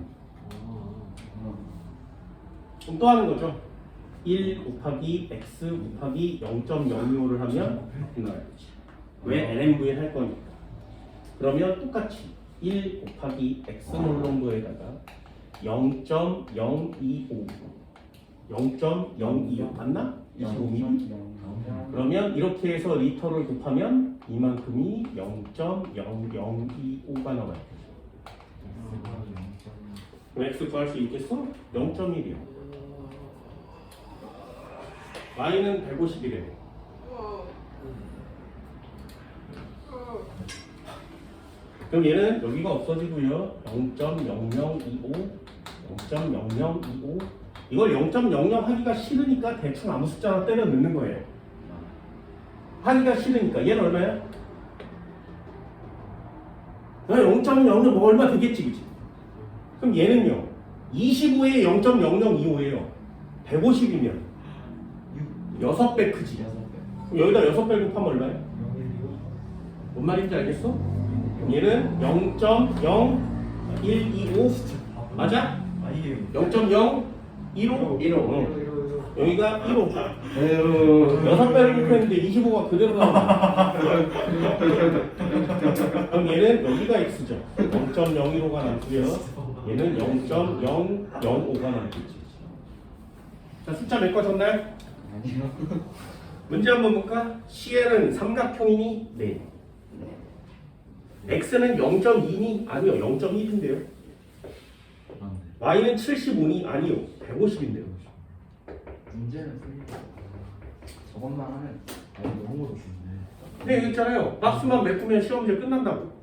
그럼 또 하는 거죠. 1 곱하기 x 곱하기 0.025를 하면 이렇게 나와야지. 왜 LMV를 할 거니까. 그러면 똑같이 1 곱하기 x 몰롱도에다가 0.025 0.025 맞나? 25mm? 그러면 이렇게 해서 리터를 곱하면 이만큼이 0.0025가 나와요. 그럼 x 구할 수 있겠어? 0.1이요. y는 150이래요. 그럼 얘는 여기가 없어지고요. 0.0025 0.0025 이걸 0.00 하기가 싫으니까 대충 아무 숫자 하나 때려 넣는 거예요. 하기가 싫으니까. 얘는 얼마야? 0.00 뭐 얼마 되겠지, 그치? 그럼 얘는요. 25에 0.0025예요. 150이면 6배 크지. 그럼 여기다 6배 곱하면 얼마야? 뭔 말인지 알겠어? 얘는 0.0125 맞아? 아니에요. 0.015 이거. 여기가 1호. 여섯 배를 곱했는데 25가 그대로 나온다. 그럼 얘는 여기가 x죠. 0.015가 남고요. 얘는 0.005가 남겠지. 자, 숫자 몇 거 줬나요? 아니요. 문제 한번 볼까? CL은 삼각형이니? 네. X는 0.2니? 아니요. 0.1인데요. 아, 네. Y는 75니? 아니요. 150인데요. 문제는 틀리다. 저것만 하면 아니 영어로 주네. 네, 여기 있잖아요. 박스만 메꾸면 시험 문제 끝난다고.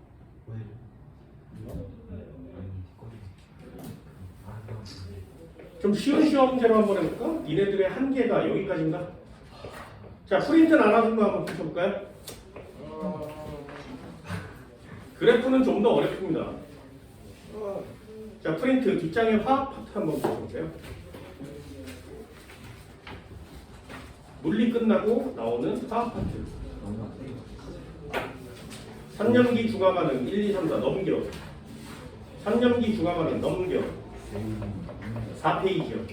좀 쉬운 시험 문제로 한번 해볼까? 니네들의 한계가 여기까지인가? 자, 프린트 나눠준 거 한번 붙여볼까요? 그래프는 좀 더 어렵습니다. 자, 프린트 뒷장의 화학 파트 한번 붙여볼게요. 물리 끝나고 나오는 화학 파트. 3년기 중화반응 1, 2, 3, 4 넘겨. 3년기 중화반응 넘겨. 4페이지요.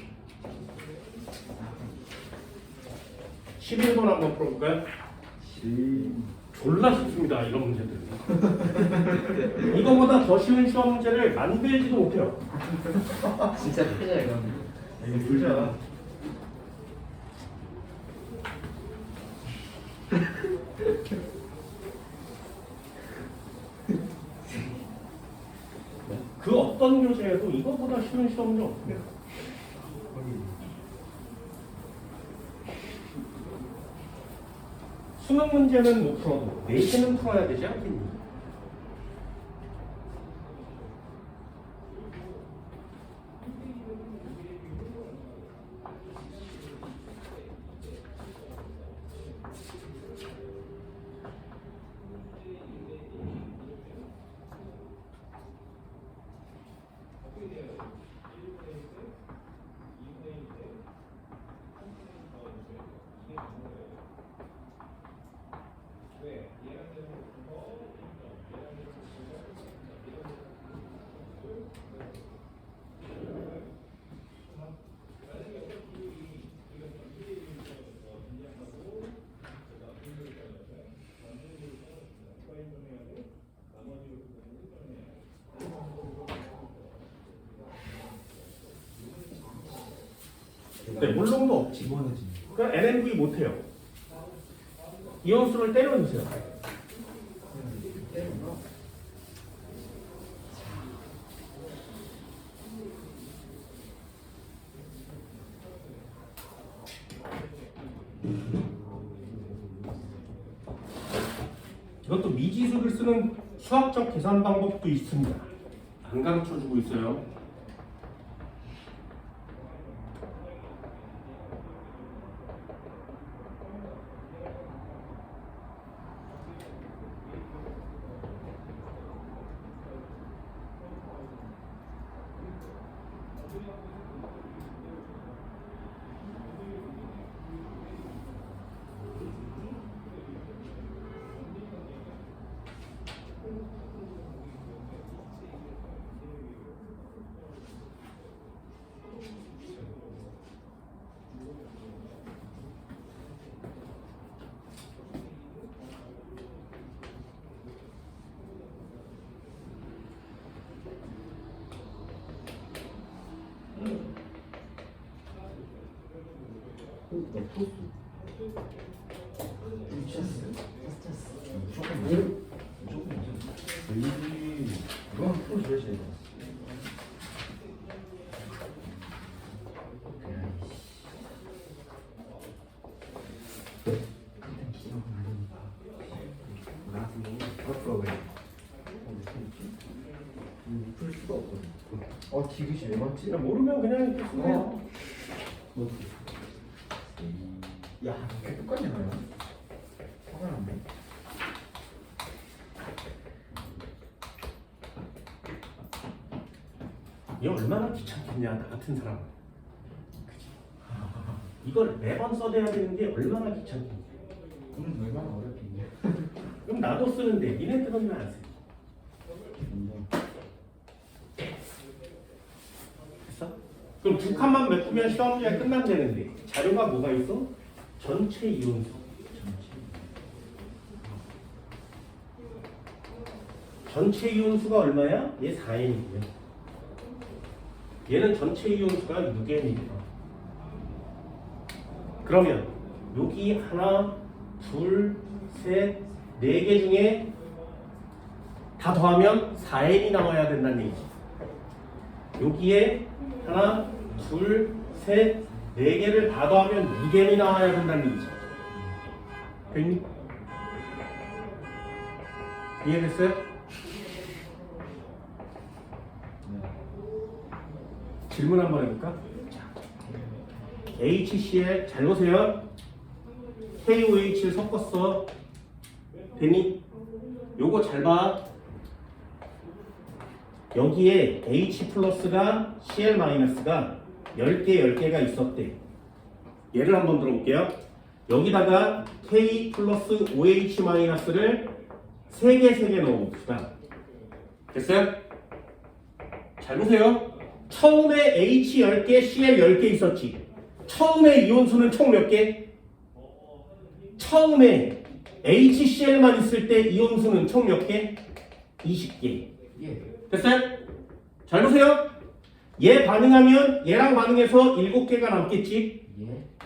11번 한번 풀어볼까요? 졸라 쉽습니다. 이런 문제들은. 이거보다 더 쉬운 시험 문제를 만들지도 못해요. 진짜 패자 이건. 이거 풀자. 그 어떤 교재에도 이거보다 쉬운 시험 문제 없어요. 수능 문제는 못 풀어도 내신은 풀어야 되지 않겠니? 네, 물론도 없지. 그러니까 NMV 못해요. 이온수를 때려주세요. 이것도 미지수를 쓰는 수학적 계산 방법도 있습니다. 안 가르쳐주고 있어요. 이건 풀어줘야지. 풀 수가 없거든. 디귿이 왜 맞지? 그냥 모르면 그냥 이렇게 쓰세요. 야, 이렇게 똑같냐 나요? 화가 났네. 얘 얼마나 귀찮겠냐, 나 같은 사람은. 그치? 이걸 매번 써대야 되는 게 얼마나 귀찮겠냐. 그럼 얼마나 어렵겠냐. 그럼 나도 쓰는데 니네들은 왜 안 쓰지? 그럼 두 칸만 메꾸면 시험 문제가 끝난다는데 자료가 뭐가 있어? 전체 이온수. 전체 이온수가 얼마야? 얘 4N이고요. 얘는 전체 이온수가 6N이고요. 그러면 여기 하나, 둘, 셋, 네 개 중에 다 더하면 4N이 나와야 된다는 얘기지. 여기에 하나, 둘, 셋, 네 개를 다 더하면 6N이 나와야 된다는 얘기지. 됐니? 이해됐어요? 질문 한번 해볼까? HCl 잘 보세요. KOH를 섞었어. 됐니? 요거 잘 봐. 여기에 H 플러스가 Cl 마이너스가 10개가 있었대. 예를 한번 들어볼게요. 여기다가 K 플러스 OH 마이너스를 3개 넣어봅시다. 됐어요? 잘 보세요. 처음에 H 10개, Cl 10개 있었지. 처음에 이온수는 총 몇 개? 처음에 HCl만 있을 때 이온수는 총 몇 개? 20개. 예. 됐어요? 잘 보세요. 얘 반응하면 얘랑 반응해서 7개가 남겠지.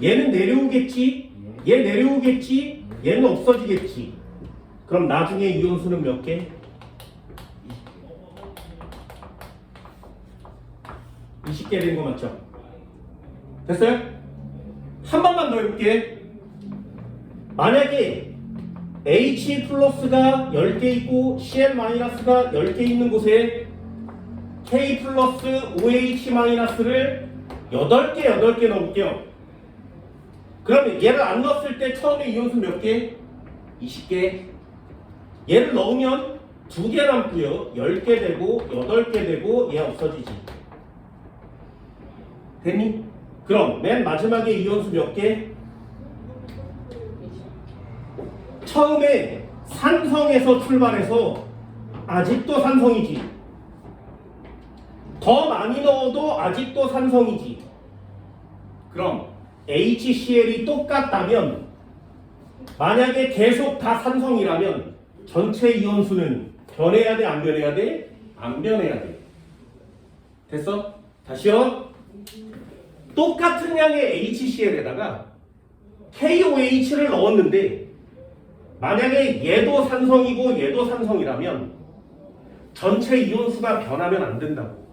예. 얘는 내려오겠지. 얘 내려오겠지. 얘는 없어지겠지. 그럼 나중에 이온수는 몇 개? 20개 되는 거 맞죠? 됐어요? 한 번만 더 해볼게. 만약에 H 플러스가 10개 있고 Cl 마이너스가 10개 있는 곳에 K 플러스 OH 마이너스를 8개 넣을게요. 그러면 얘를 안 넣었을 때 처음에 이온수 몇 개? 20개. 얘를 넣으면 2개 남고요. 10개 되고 8개 되고 얘 없어지지. 됐니? 그럼 맨 마지막에 이온수 몇 개? 처음에 산성에서 출발해서 아직도 산성이지. 더 많이 넣어도 아직도 산성이지. 그럼 HCl이 똑같다면 만약에 계속 다 산성이라면 전체 이온수는 변해야 돼? 안 변해야 돼? 안 변해야 돼. 됐어? 다시요. 똑같은 양의 HCl에다가 KOH를 넣었는데 만약에 얘도 산성이고 얘도 산성이라면 전체 이온수가 변하면 안 된다고.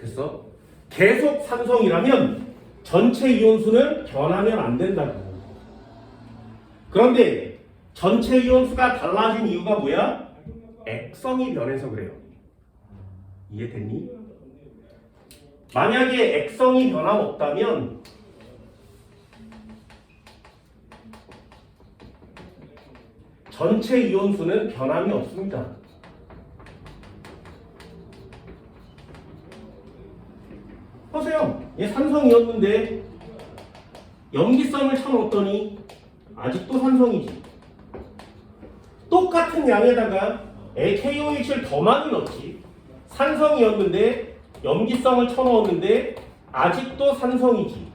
됐어? 계속 산성이라면 전체 이온수는 변하면 안 된다고. 그런데 전체 이온수가 달라진 이유가 뭐야? 액성이 변해서 그래요. 이해됐니? 만약에 액성이 변함없다면 전체 이온수는 변함이 없습니다. 보세요. 얘 산성이었는데 염기성을 쳐넣었더니 아직도 산성이지. 똑같은 양에다가 KOH를 더 많이 넣지. 산성이었는데 염기성을 쳐넣었는데 아직도 산성이지.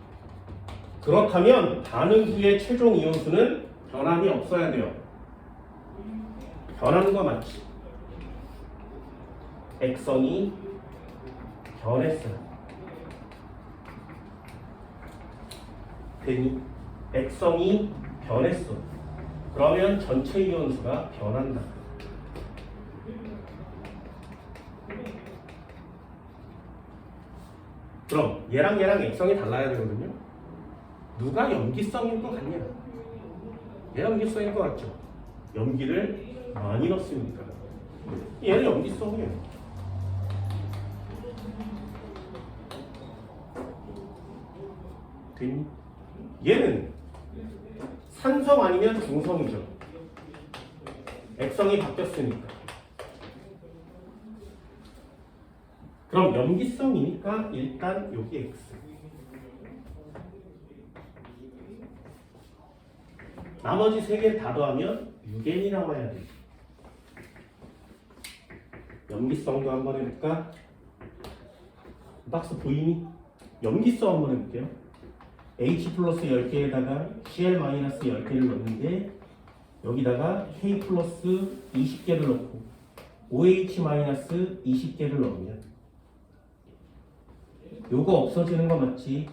그렇다면 반응 후의 최종 이온수는 변함이 없어야 돼요. 변하는 거 맞지? 액성이 변했어요. 되니? 액성이 변했어. 그러면 전체 이온수가 변한다. 그럼 얘랑 액성이 달라야 되거든요. 누가 염기성일 것 같냐? 얘 염기성일 것 같죠? 염기를 많이 넣습니까? 얘는 염기성이에요. 됐니? 얘는 산성 아니면 중성이죠. 액성이 바뀌었으니까. 그럼 염기성이니까 일단 여기 X. 나머지 세 개 다 더하면 6N이 나와야 돼. 염기성도 한번 해볼까? 박스 보이니? 염기성 한번 해볼게요. H 플러스 10개에다가 Cl 마이너스 10개를 넣는데 여기다가 K 플러스 20개를 넣고 OH 마이너스 20개를 넣으면 요거 없어지는 거 맞지?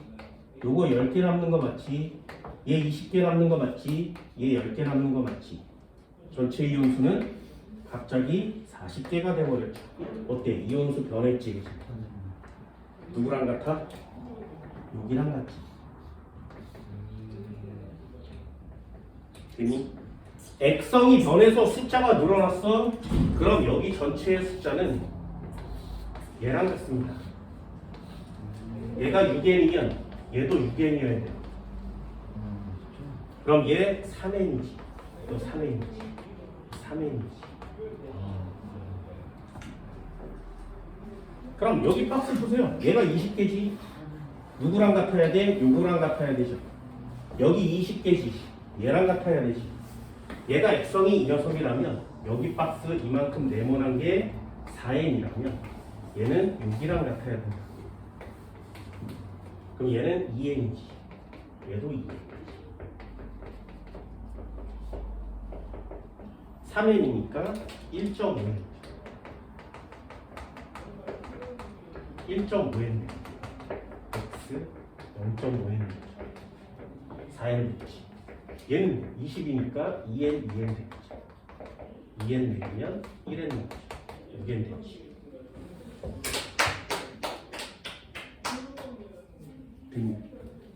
요거 10개 남는 거 맞지? 얘 20개 남는 거 맞지? 얘 10개 남는 거 맞지? 전체 이온수는 갑자기 40개가 돼버렸죠. 어때? 이온수 변했지? 그치? 누구랑 같아? 여기랑 같지. 되니? 액성이 변해서 숫자가 늘어났어? 그럼 여기 전체의 숫자는 얘랑 같습니다. 얘가 6n이면 얘도 6n이어야 돼. 그럼 얘 3n이지. 또 3n이지. 3n이지. 그럼 여기 박스 보세요. 얘가 20개지. 누구랑 같아야 돼? 요거랑 같아야 되죠. 여기 20개지. 얘랑 같아야 되지. 얘가 액성이 이 녀석이라면 여기 박스 이만큼 네모난 게 4n이라면 얘는 6이랑 같아야 된다. 그럼 얘는 2n이지. 얘도 2n. 3n이니까 1.5n. 1.5n. x 0.5n. 4n 되지. 얘는 20이니까 2n, 2n 되지. 2n 내면 1n 되지. 6n 되지.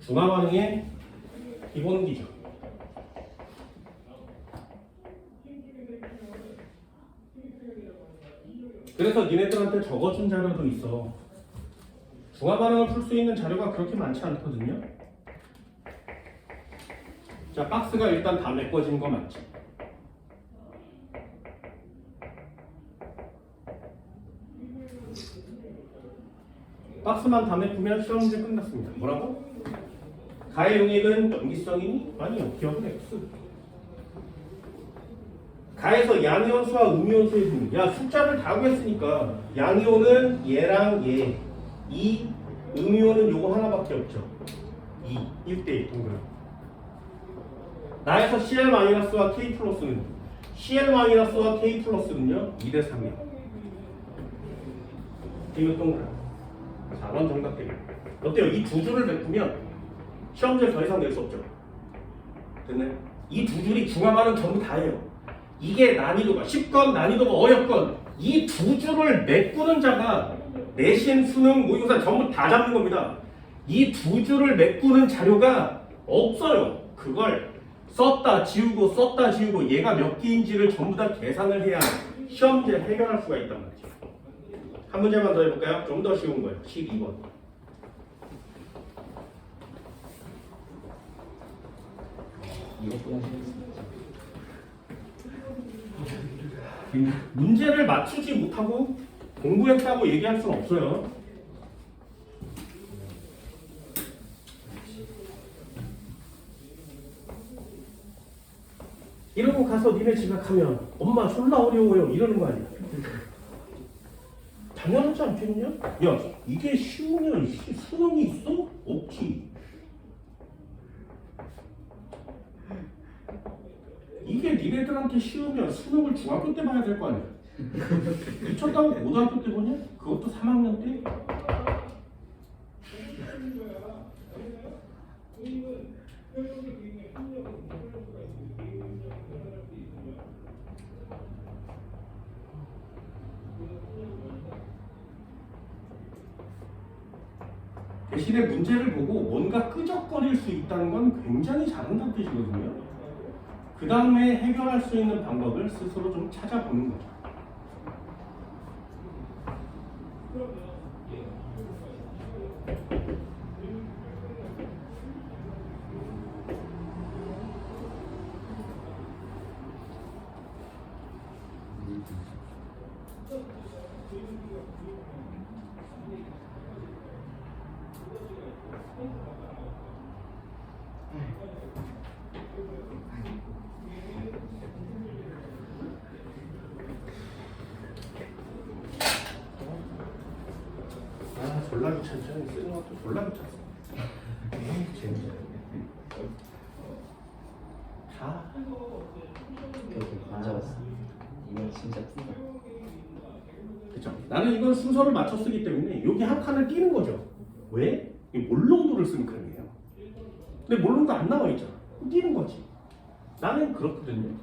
중화 반응의 기본기죠. 그래서 니네들한테 적어준 자료도 있어. 중화 반응을 풀 수 있는 자료가 그렇게 많지 않거든요. 자, 박스가 일단 다 메꿔진 거 맞지? 박스만 다 메꾸면 시험 문제 끝났습니다. 뭐라고? 가의 용액은 염기성이니? 아니요, 기억은 X. 가에서 양이온수와 음이온수의 분리. 야, 숫자를 다 구했으니까 양이온은 얘랑 얘, 2, 음이온은 요거 하나밖에 없죠. 2, 1대1 동그라미. 나에서 Cl-와 K 플러스는 Cl-와 K 플러스는요 2대 3이에요. 이거 동그라미. 4번 정답 되겠네. 어때요? 이 두 줄을 메꾸면 시험 문제 더 이상 낼 수 없죠. 됐네? 이 두 줄이 중화반응 전부 다예요. 이게 난이도가 쉽건 난이도가 어렵건 이 두 줄을 메꾸는 자가 내신, 수능, 모의고사 전부 다 잡는 겁니다. 이 두 줄을 메꾸는 자료가 없어요. 그걸 썼다 지우고 썼다 지우고 얘가 몇 개인지를 전부 다 계산을 해야 시험 문제 해결할 수가 있단 말이죠. 한 문제만 더 해볼까요? 좀 더 쉬운 거예요. 12번. 이것보다 문제를 맞추지 못하고 공부했다고 얘기할 수는 없어요. 이러고 가서 니네 집에 가면 엄마 졸라 어려워요 이러는 거 아니야. 당연하지 않겠냐? 야, 이게 쉬우면 수능이 있어? 없지. 이게 니네들한테 쉬우면 수능을 중학교 때 봐야 될 거 아니야. 미쳤다고 고등학교 때 보냐? 그것도 3학년 때? 대신에 문제를 보고 뭔가 끄적거릴 수 있다는 건 굉장히 잘한다는 뜻이거든요. 그 다음에 해결할 수 있는 방법을 스스로 좀 찾아보는 거죠. 아, 졸라 귀찮죠. 쓰는 것도 졸라 귀찮어. 재밌어요. 다 결국 안 잡았어. 이거 진짜 푼다. 그쵸. 나는 이건 순서를 맞춰 쓰기 때문에 여기 한 칸을 띄는 거죠. 왜? 이 몰롱도를 쓰는 칸이에요. 근데 몰롱도 안 나와 있잖아. 띄는 거지. 나는 그렇거든요.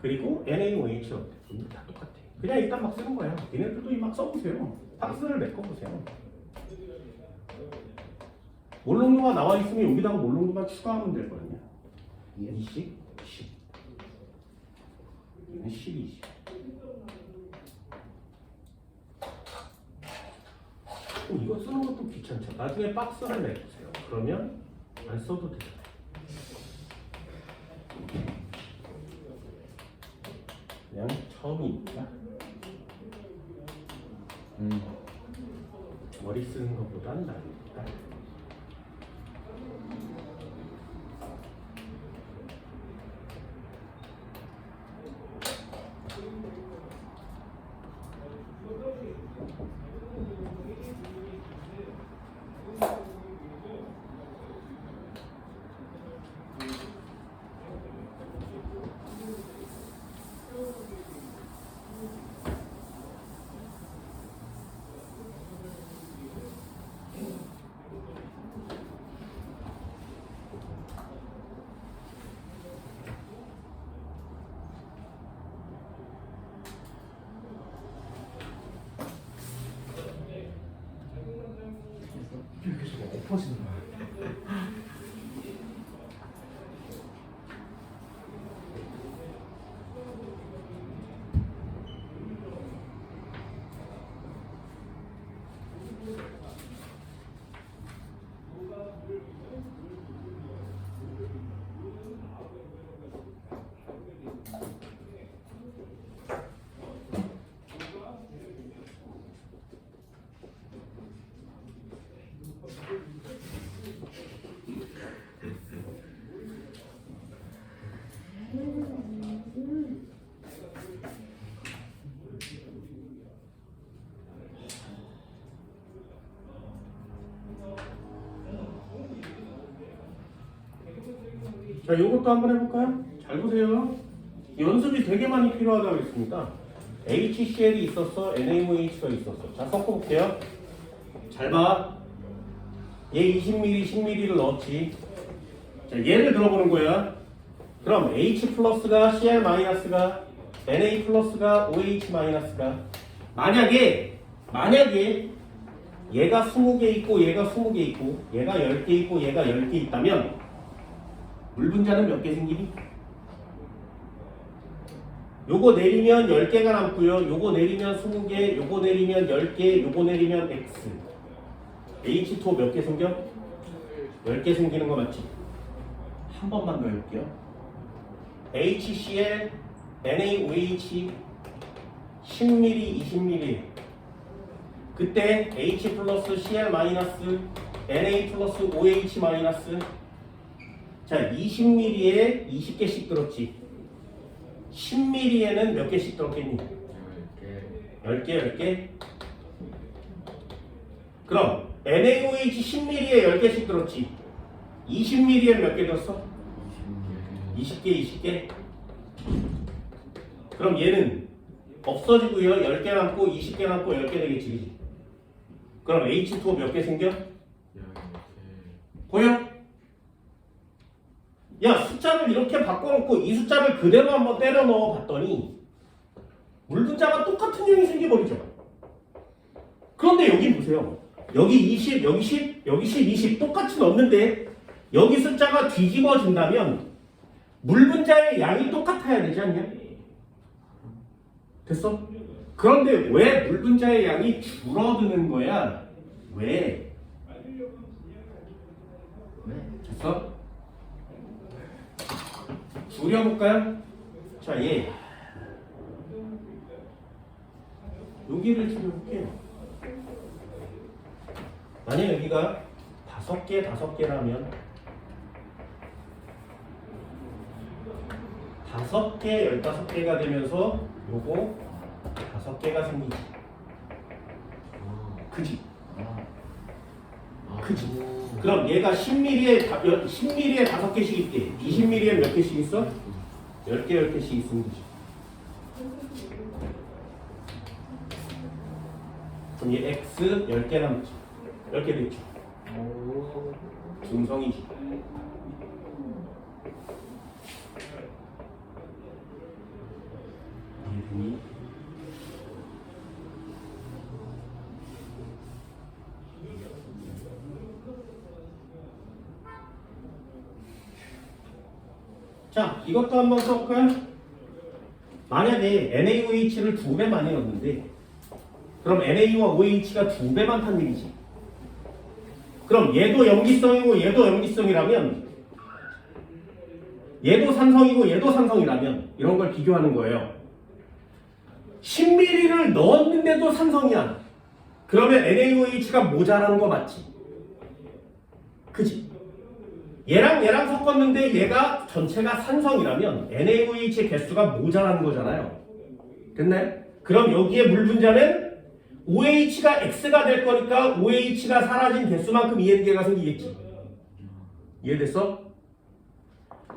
그리고 NaOH 다 똑같아. 그냥 일단 막 쓰는 거야. 얘네들도 막 써보세요. 박스를 메꿔보세요. 몰롱도가 나와 있으면 여기다가 몰롱도만 추가하면 되거든요. 20, 10. 얘는 10, 20. 그럼 이거 쓰는 것도 귀찮죠. 나중에 박스를 내보세요. 그러면 안 써도 돼요. 그냥 처음이니까 머리 쓰는 것보다는 나으니까. 계속 엎어지는 거야. 자, 이것도 한번 해볼까요? 잘 보세요. 연습이 되게 많이 필요하다고 했습니다. HCl이 있었어, NaOH가 있었어. 자, 섞어볼게요. 잘 봐. 얘 20ml, 10ml를 넣었지. 자, 얘를 들어보는 거야. 그럼 H 플러스가 Cl 마이너스가 Na 플러스가 OH 마이너스가 만약에 얘가 20개 있고 얘가 20개 있고 얘가 10개 있고 얘가 10개 있다면 물 분자는 몇 개 생기니? 요거 내리면 10개가 남고요. 요거 내리면 20개, 요거 내리면 10개, 요거 내리면 X. H2O 몇 개 생겨? 10개 생기는 거 맞지? 한 번만 더 해볼게요. HCl, NaOH 10ml, 20ml. 그때 H 플러스 Cl 마이너스, Na 플러스 OH 마이너스. 자, 20ml에 20개씩 들었지. 10ml에는 몇 개씩 들었겠니? 10개, 10개. 그럼 NaOH 10ml에 10개씩 들었지. 20ml에 몇 개 들었어? 20개, 20개. 그럼 얘는 없어지고요. 10개 남고 20개 남고 10개 되겠지. 그럼 H2O 몇 개 생겨? 보여? 야, 숫자를 이렇게 바꿔놓고 이 숫자를 그대로 한번 때려 넣어 봤더니 물 분자가 똑같은 형이 생겨버리죠. 그런데 여기 보세요. 여기 20, 여기 10, 여기 10, 20 똑같이 넣었는데 여기 숫자가 뒤집어진다면 물 분자의 양이 똑같아야 되지 않냐? 됐어? 그런데 왜 물 분자의 양이 줄어드는 거야? 왜? 됐어? 줄여볼까요? 자, 얘 여기를 줄여볼게요. 만약 여기가 5개, 5개라면 5개, 15개가 되면서 요거 5개가 생기지. 그지? 아, 그지? 오. 그럼 얘가 10mm에 10mm에 5개씩 있대. 20mm에 몇 개씩 있어? 10개 10개씩 있으면 되지. 그럼 얘 x 10개 남지. 10개 됐죠. 오. 중성이지. 이해되니? 자, 이것도 한번 써볼까요? 만약에 NaOH를 2배 많이 넣었는데 그럼 Na와 OH가 2배 많다는 얘기지. 그럼 얘도 염기성이고 얘도 염기성이라면 얘도 산성이고 얘도 산성이라면 이런 걸 비교하는 거예요. 10ml를 넣었는데도 산성이야. 그러면 NaOH가 모자라는 거 맞지? 그지? 얘랑 섞었는데 얘가 전체가 산성이라면 NaOH의 개수가 모자라는 거잖아요. 됐나요? 그럼 여기에 물 분자는 OH가 X가 될 거니까 OH가 사라진 개수만큼 EN계가 생기겠지. 이해됐어?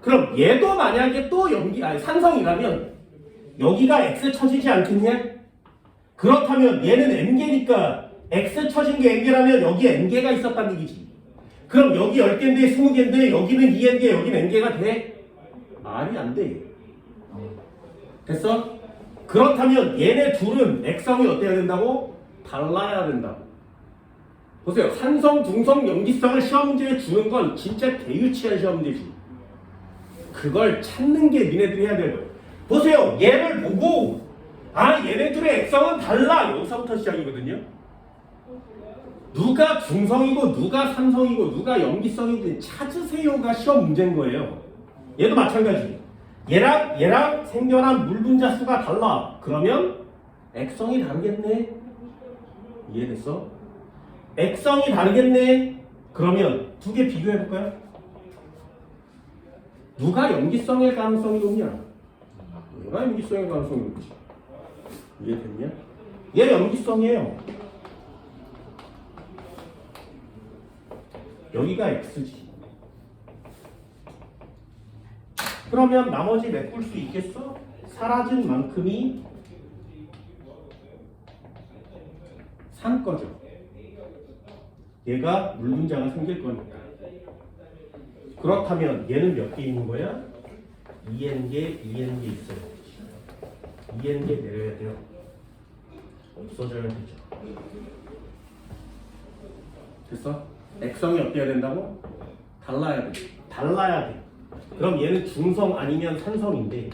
그럼 얘도 만약에 또 산성이라면 여기가 X 쳐지지 않겠냐? 그렇다면 얘는 N계니까 X 쳐진 게 N계라면 여기에 N계가 있었다는 얘기지. 그럼 여기 10개인데 20개인데 여기는 EN계 여기는 N계가 돼? 말이 안 돼. 됐어? 그렇다면 얘네 둘은 액성이 어때야 된다고? 달라야 된다고. 보세요. 산성, 중성, 염기성을 시험 문제에 주는 건 진짜 개유치한 시험 문제지. 그걸 찾는 게 니네들이 해야 되는 거예요. 보세요. 얘를 보고 얘네들의 액성은 달라. 여기서부터 시작이거든요. 누가 중성이고 누가 산성이고 누가 염기성이든 찾으세요가 시험 문제인 거예요. 얘도 마찬가지. 얘랑 생겨난 물 분자 수가 달라. 그러면 액성이 다르겠네. 이해됐어? 액성이 다르겠네. 그러면 두 개 비교해볼까요? 누가 염기성의 가능성이 높냐? 얘가 염기성의 가능성이 높지. 이해됐냐? 얘 염기성이에요. 여기가 X지. 그러면 나머지 메꿀 수 있겠어? 사라진 만큼이 산 거죠. 얘가 물 분자가 생길 거니까. 그렇다면 얘는 몇 개 있는 거야? EN계 있어요. EN계 내려야 돼요. 없어져야 되죠. 됐어? 액성이 어때야 된다고? 달라야 돼. 달라야 돼. 그럼 얘는 중성 아니면 산성인데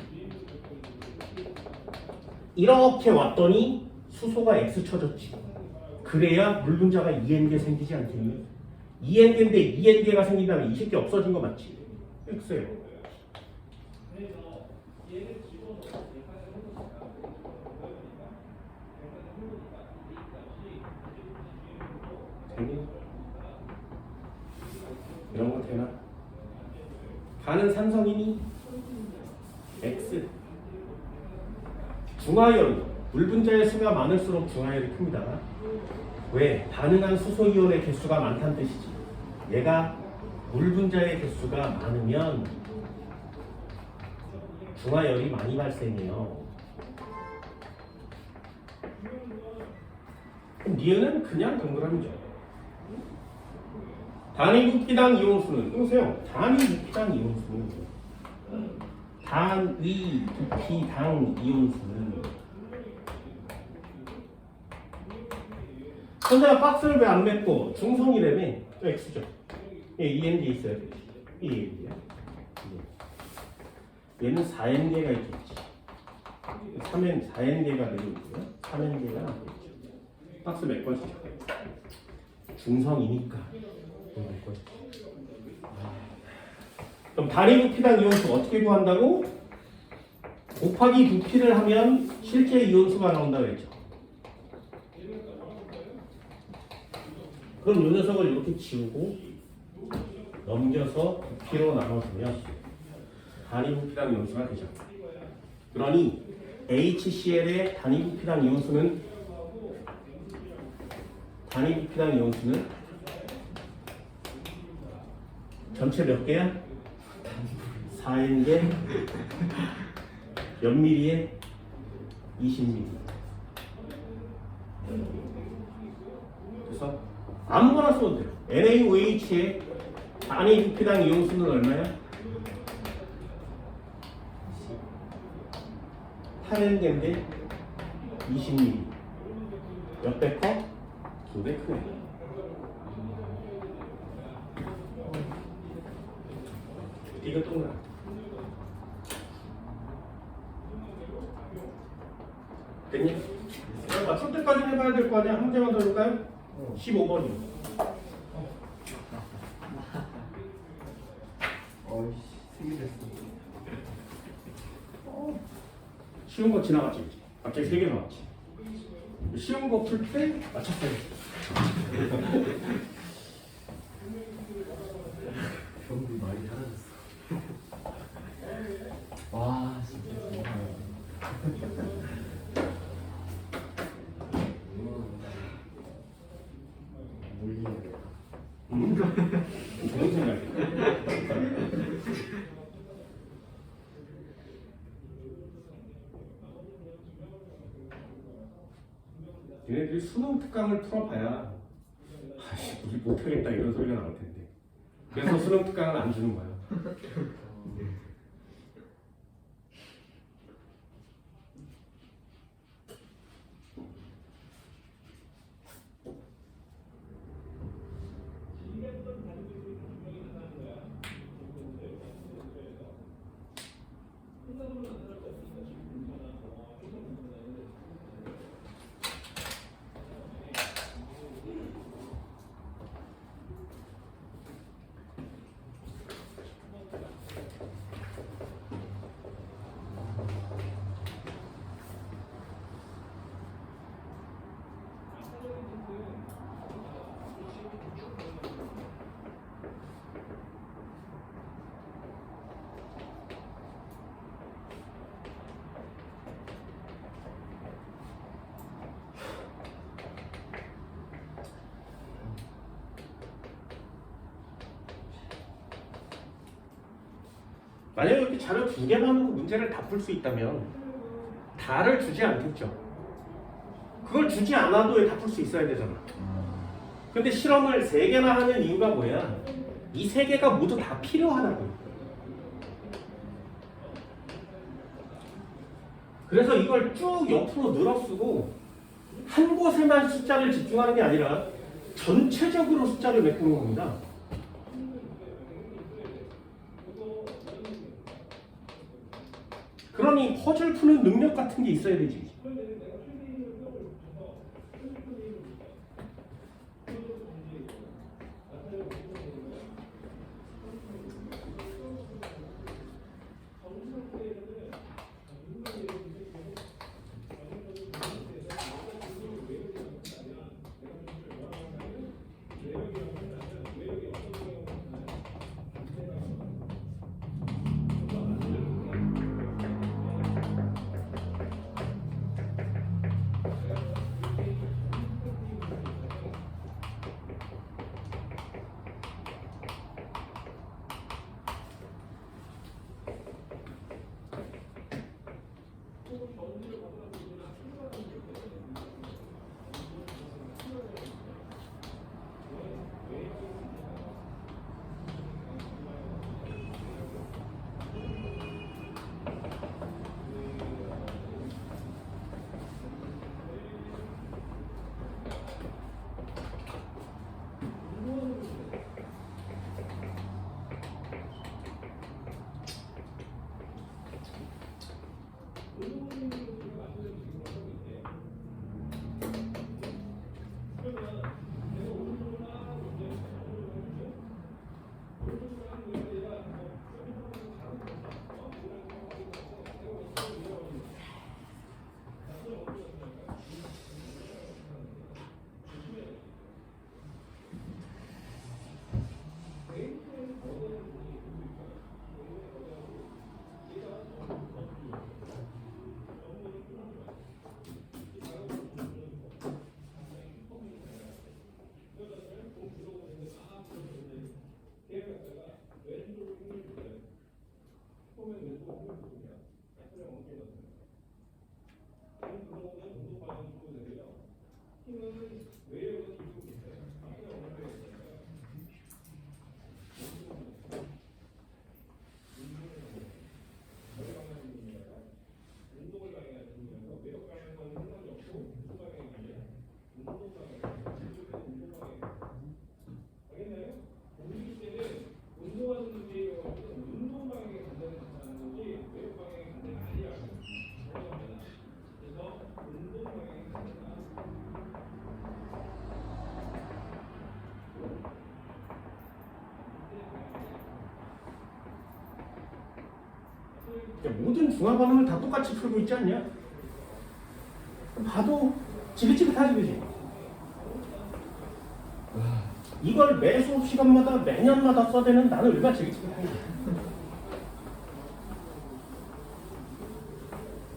이렇게 왔더니 수소가 X 쳐졌지. 그래야 물 분자가 EN계 생기지 않겠니? EN계인데 EN계가 생긴다면 20개 없어진 거 맞지? X예요. 되니? 이런 거 되나? 가는 산성이니? X. 중화열. 물 분자의 수가 많을수록 중화열이 큽니다. 왜? 반응한 수소이온의 개수가 많다는 뜻이지. 얘가 물 분자의 개수가 많으면 중화열이 많이 발생해요. 그럼 니은은 그냥 동그라미죠. 단위 부피당 이온수는 보세요. 단위 부피당 이온수는 단위 부피당 이온수는 선생님 박스를 왜 안 맺고 중성이라며 X죠. EN계 있어야 되지. EN계야. 얘는 4N계가 있겠지. 4N계가 내려오고요. 3N계가 나오겠죠. 박스 몇 번씩 중성이니까 몇 번씩. 그럼 단위 부피당 이온수 어떻게 구한다고? 곱하기 부피를 하면 실제 이온수가 나온다고 했죠. 그럼 이 녀석을 이렇게 지우고 넘겨서 부피로 나눠주면 단위 부피당 이온수가 되죠. 그러니 HCl의 단위 부피당 이온수는 단위 부피당 이온수는 전체 몇 개야? 4N개 몇 미리에? 20mm. 그래서 아무거나 써도 돼요. NaOH의 단위 부피당 이온수는 얼마야? 8N개인데 20mm. 몇 배 커? 2배 크네. 이거 동그라. 됐니? 맞출 때까지 해봐야 될 거 아니야? 한 문제만 더 해볼까요? 15번이요. 어이씨, 세개 됐어. 쉬운 거 지나갔지. 갑자기 3개 나왔지. 쉬운 거 풀 때 맞췄어요. 경비 많이 사라졌어. 와 진짜 정말. 몰리겠다. 좋은 생각이야. 얘네들이 수능 특강을 풀어봐야 아씨 우리 못하겠다 이런 소리가 나올 텐데 그래서 수능 특강을 안 주는 거야. 만약에 이렇게 자료 2개만 문제를 다 풀 수 있다면 다를 주지 않겠죠. 그걸 주지 않아도 다 풀 수 있어야 되잖아. 근데 실험을 3개나 하는 이유가 뭐야? 이 3개가 모두 다 필요하다고. 그래서 이걸 쭉 옆으로 늘어쓰고 한 곳에만 숫자를 집중하는 게 아니라 전체적으로 숫자를 메꾸는 겁니다. 그러니 퍼즐 푸는 능력 같은 게 있어야 되지. 모든 중화 반응을 다 똑같이 풀고 있지 않냐? 봐도 지긋지긋하지 그지? 이걸 매 수업 시간마다 매년마다 써대는 나는 얼마나 지긋지긋한지.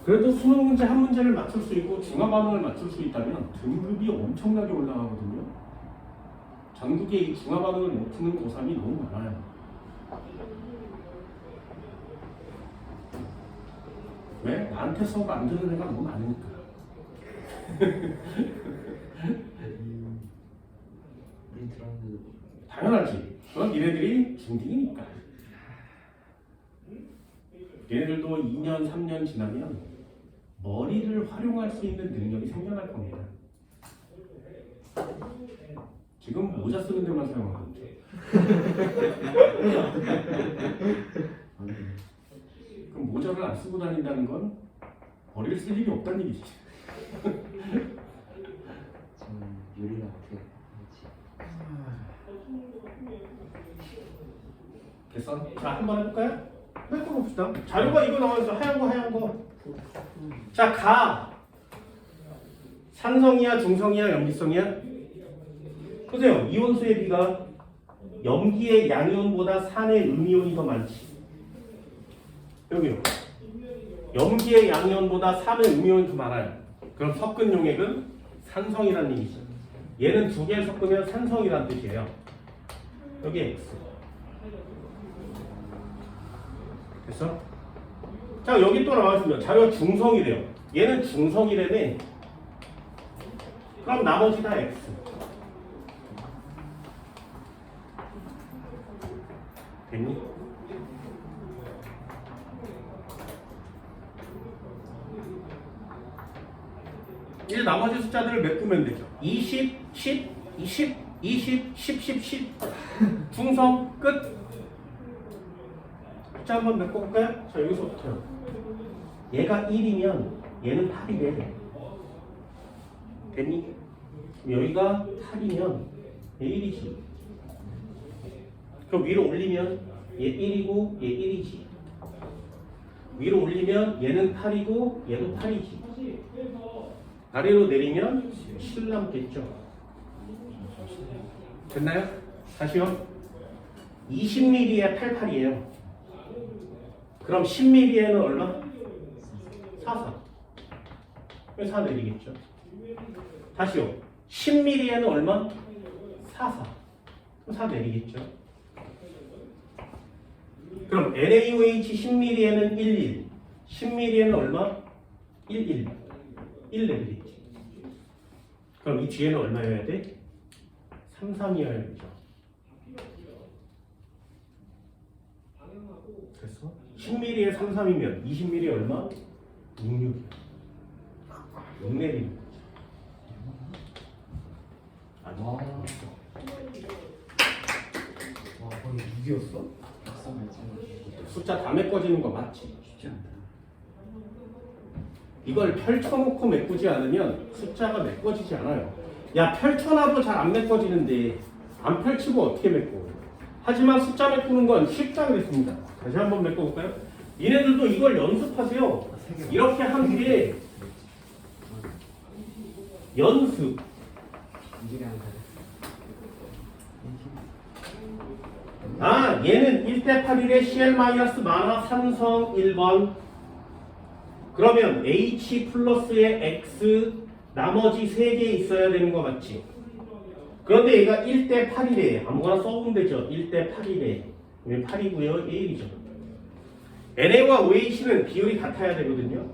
그래도 수능 문제 한 문제를 맞출 수 있고 중화 반응을 맞출 수 있다면 등급이 엄청나게 올라가거든요. 전국에 이 중화 반응을 못 푸는 고3이 너무 많아요. 왜? 나한테 수업 안 듣는 애가 너무 많으니까. 우린 들었는데도 당연하지. 그건 니네들이 중딩이니까. 얘네들도 2년, 3년 지나면 머리를 활용할 수 있는 능력이 생겨날 겁니다. 지금 모자 쓰는 데만 사용하거든요. 그럼 모자를 안 쓰고 다닌다는 건 머리를 쓸 일이 없다는 얘기지. 저는 유리가 어떻게 하지? 됐어? 자, 한번 해볼까요? 해봅시다. 자료가 이거 나와있어. 하얀 거. 자, 가. 산성이야, 중성이야, 염기성이야? 보세요. 이온수의 비가 염기의 양이온보다 산의 음이온이 더 많지. 여기요. 염기의 양이온보다 산의 음이온이 더 많아요. 그럼 섞은 용액은 산성이라는 얘기죠. 얘는 두 개를 섞으면 산성이라는 뜻이에요. 여기 X. 됐어? 자, 여기 또 나와있습니다. 자료가 중성이래요. 얘는 중성이래네. 그럼 나머지 다 X. 됐니? 이제 나머지 숫자들을 메꾸면 되죠. 20, 10, 20, 20, 10, 10, 10. 중성 끝. 숫자 한번 메꿔볼까요? 자, 여기서부터요. 얘가 1이면 얘는 8이래. 됐니? 여기가 8이면 얘 1이지. 그럼 위로 올리면 얘 1이고 얘 1이지. 위로 올리면 얘는 8이고 얘도 8이지. 아래로 내리면 7 남겠죠. 됐나요? 다시요. 20mm에 88이에요. 그럼 10mm에는 얼마? 44. 4 내리겠죠. 다시요. 10mm에는 얼마? 44. 4 내리겠죠. 그럼 NaOH 10mm에는 11. 10mm에는 얼마? 11. 1 내리겠지. 그럼 이 뒤에는 얼마여야 돼? 33이어야 되죠. 됐어? 10mm에 33이면 20mm 얼마? 66이야. 6 내리는 거지. 아니, 와, 거의 6이었어? 숫자 다 메꿔지는 거 맞지? 쉽지 않다. 이걸 펼쳐놓고 메꾸지 않으면 숫자가 메꿔지지 않아요. 야, 펼쳐놔도 잘 안 메꿔지는데 안 펼치고 어떻게 메꿔? 하지만 숫자 메꾸는 건 쉽다 그랬습니다. 다시 한번 메꿔볼까요? 얘네들도 이걸 연습하세요. 이렇게 한 뒤에 연습. 아, 얘는 1대 8일에 CL- 만화 산성 1번. 그러면 H 플러스에 X 나머지 3개 있어야 되는 거 맞지? 그런데 얘가 1대 8이래. 아무거나 써보면 되죠. 1대 8이래. 왜 8이고요? 1이죠. NA와 OH는 비율이 같아야 되거든요.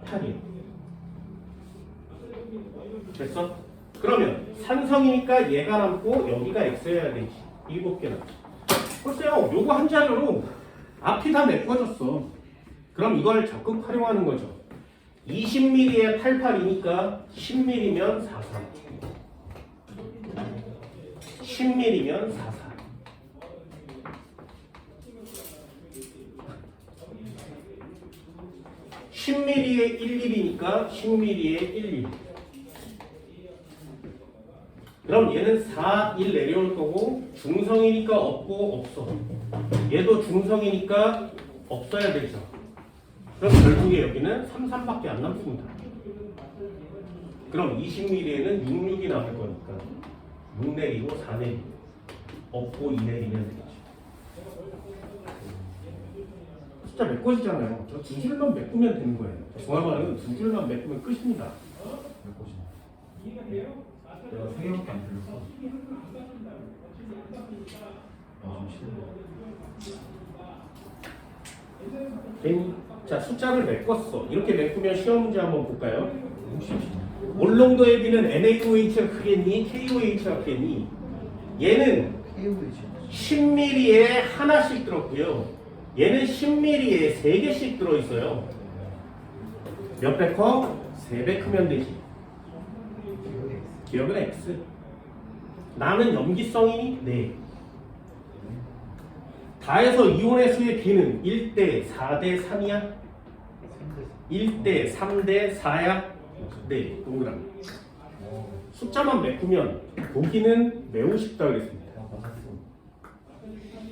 8이요. 됐어? 그러면 산성이니까 얘가 남고 여기가 X여야 되지. 7개 남지. 글쎄요. 요거 한 자료로 앞이 다 메꿔졌어. 그럼 이걸 적극 활용하는 거죠. 20mm에 88이니까 10mm면 44. 10mm면 44. (10mm에 11이니까 10mm에 11. 그럼 얘는 4, 1 내려올 거고 중성이니까 없고 없어. 얘도 중성이니까 없어야 되죠. 그럼 결국에 여기는 3, 3밖에 안 남습니다. 그럼 20mm에는 6, 6이 남을 거니까 6 내리고 4 내리고 없고 2 내리면 되겠죠. 숫자 메꿔지잖아요. 저 두 줄만 메꾸면 되는 거예요. 종합반응은 두 줄만 메꾸면 끝입니다. 몇 곳이나? 내가 3개밖에 안 들렸어. 좀 싫은데. 괜히 자 숫자를 메꿨어. 이렇게 메꾸면 시험 문제 한번 볼까요? 너무 쉽지. 올롱도의 비는 NaOH가 크겠니? KOH가 크겠니? 얘는 KOH. 10mm에 하나씩 들었고요. 얘는 10mm에 3개씩 들어있어요. 몇 배 커? 3배 크면 되지. 기억은 X. 나는 염기성이 4. 다해서 이온의 수의 B는 1대 4대 3이야? 1대 3대 4야? 네, 동그라미. 숫자만 메꾸면 보기는 매우 쉽다 그랬습니다. 아, 맞았어.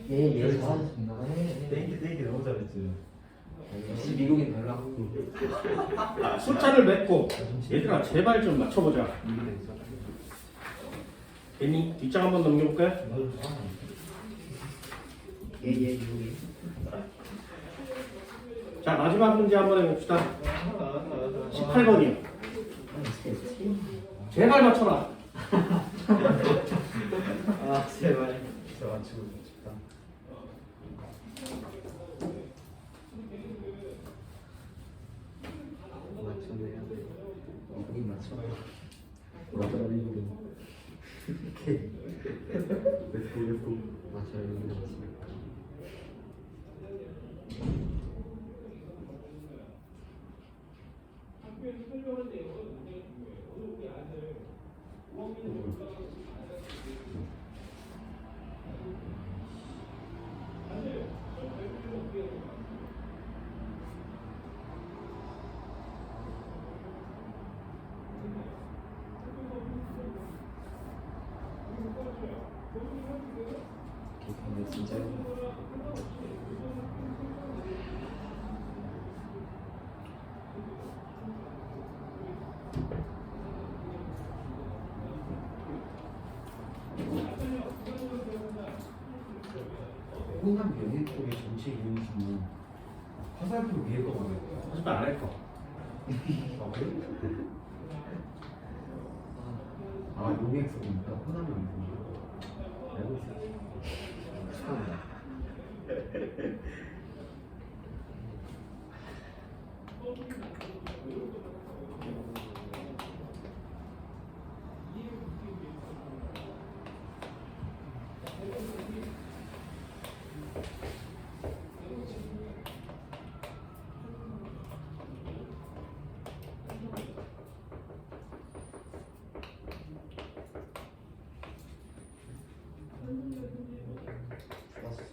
예, 잘했어. 잘하셨습니다. 땡기 너무 잘했지. 역시 미국인 달라. 숫자를 맺고 얘들아 제발 좀 맞춰보자. 괜히 뒷장 한번 넘겨볼까요? 예, 미국인. 자 마지막 문제 한번 해봅시다. 18번이요. 제발 맞춰라. 아, 제발. 진짜 맞추고 싶다. 맞춰내야 돼. 미국인 맞춰. 맞춰라 미국인. 오케이. 렛츠고. 맞춰라 미국인 맞춰. 근데 진짜 호남 연예 쪽의 전체 이용 중은 화살표 위에 거가 뭐예요? 하지만 안 할 거. 아, 그래? 아, 용액소입니까? 호남 연예. 알고 있었지. 처음이야. 좋았어.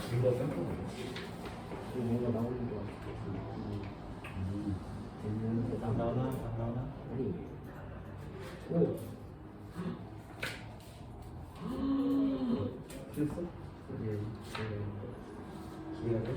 둘다 쌤 거네. 뭔가 나오는 거 같아. 됐는데 안 나오나? 안 나오나? 아니. 오. 틀렸어? 예. 기회가 돼?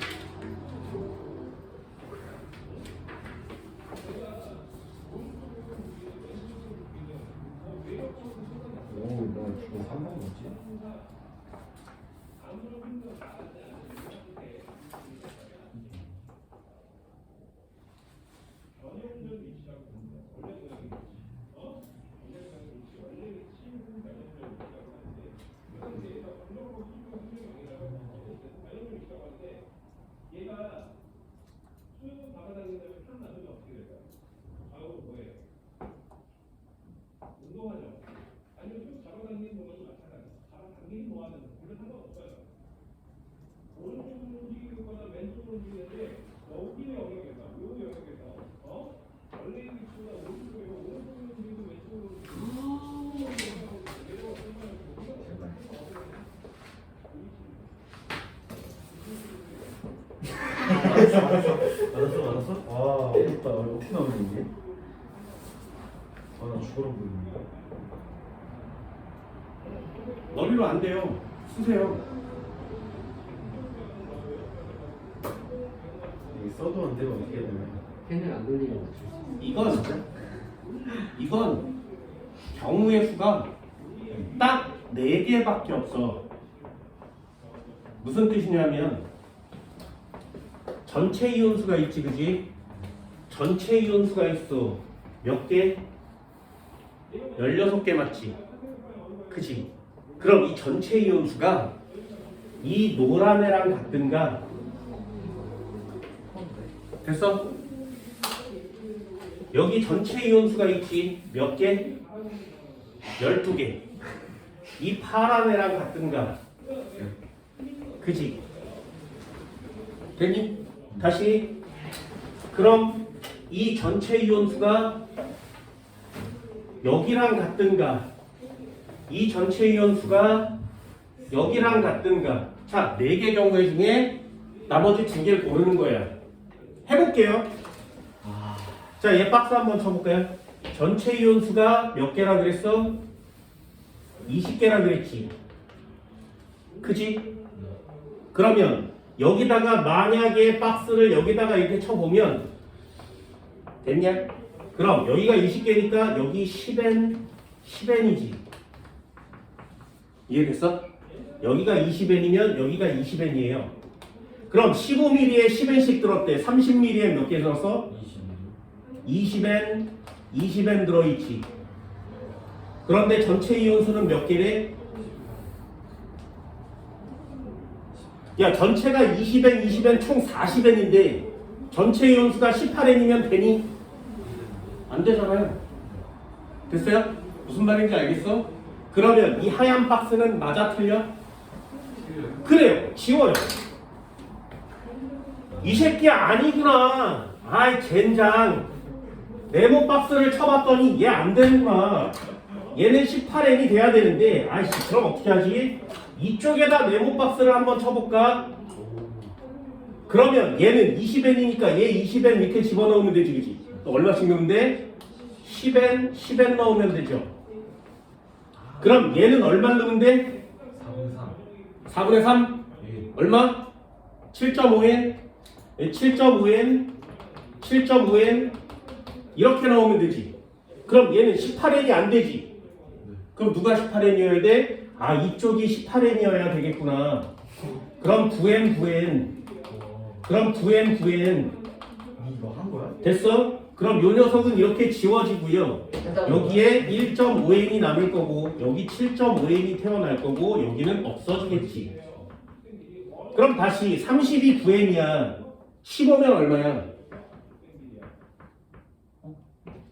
알았어? 와 어렵다. 어떻게 나오는 이게? 아나 죽어라 보이는데. 너비로 안 돼요. 쓰세요. 이게 써도 안 되면 어떻게 해야 되나? 펜을 안 돌리면 맞출 수 있어. 이건 경우의 수가 딱 4개밖에 없어. 무슨 뜻이냐면 전체 이온수가 있지, 그지? 전체 이온수가 있어. 몇 개? 16개 맞지? 그지? 그럼 이 전체 이온수가 이 노란 애랑 같든가. 됐어? 여기 전체 이온수가 있지. 몇 개? 12개. 이 파란 애랑 같든가. 그지? 됐니? 다시. 그럼 이 전체 이온수가 여기랑 같든가, 이 전체 이온수가 여기랑 같든가. 자, 4개 경우의 중에 나머지 2개를 고르는 거야. 해볼게요. 자, 얘 박스 한번 쳐볼까요? 전체 이온수가 몇 개라 그랬어? 20개라 그랬지. 그지? 그러면 여기다가 만약에 박스를 여기다가 이렇게 쳐보면 됐냐? 그럼 여기가 20개니까 여기 10N10N이지. 이해됐어? 여기가 20N이면 여기가 20N이에요. 그럼 15mm에 10N씩 들었대. 30mm에 몇 개 들었어? 20N 20N 들어있지. 그런데 전체 이온수는 몇 개래? 야, 전체가 20N, 20N 총 40N인데 전체 이온수가 18N이면 되니? 안 되잖아요. 됐어요? 무슨 말인지 알겠어? 그러면 이 하얀 박스는 맞아 틀려? 그래요. 지워요. 이 새끼 아니구나. 아이 젠장. 네모 박스를 쳐봤더니 얘 안 되는구나. 얘는 18N이 돼야 되는데, 아이씨, 그럼 어떻게 하지? 이쪽에다 네모 박스를 한번 쳐볼까? 그러면 얘는 20N이니까 얘 20N 밑에 집어넣으면 되지, 그지? 또 얼마씩 넣으면 돼? 10N, 10N 넣으면 되죠. 그럼 얘는 얼마 넣으면 돼? 4분의 3? 얼마? 7.5N? 7.5N? 7.5N? 이렇게 나오면 되지. 그럼 얘는 18N이 안 되지. 그럼 누가 18N이어야 돼? 아, 이쪽이 18N이어야 되겠구나. 그럼 9N, 9N. 그럼 9N, 9N. 이거 한 거야? 됐어? 그럼 요 녀석은 이렇게 지워지고요. 여기에 1.5N이 남을 거고, 여기 7.5N이 태어날 거고, 여기는 없어지겠지. 그럼 다시 30이 9N이야. 15면 얼마야?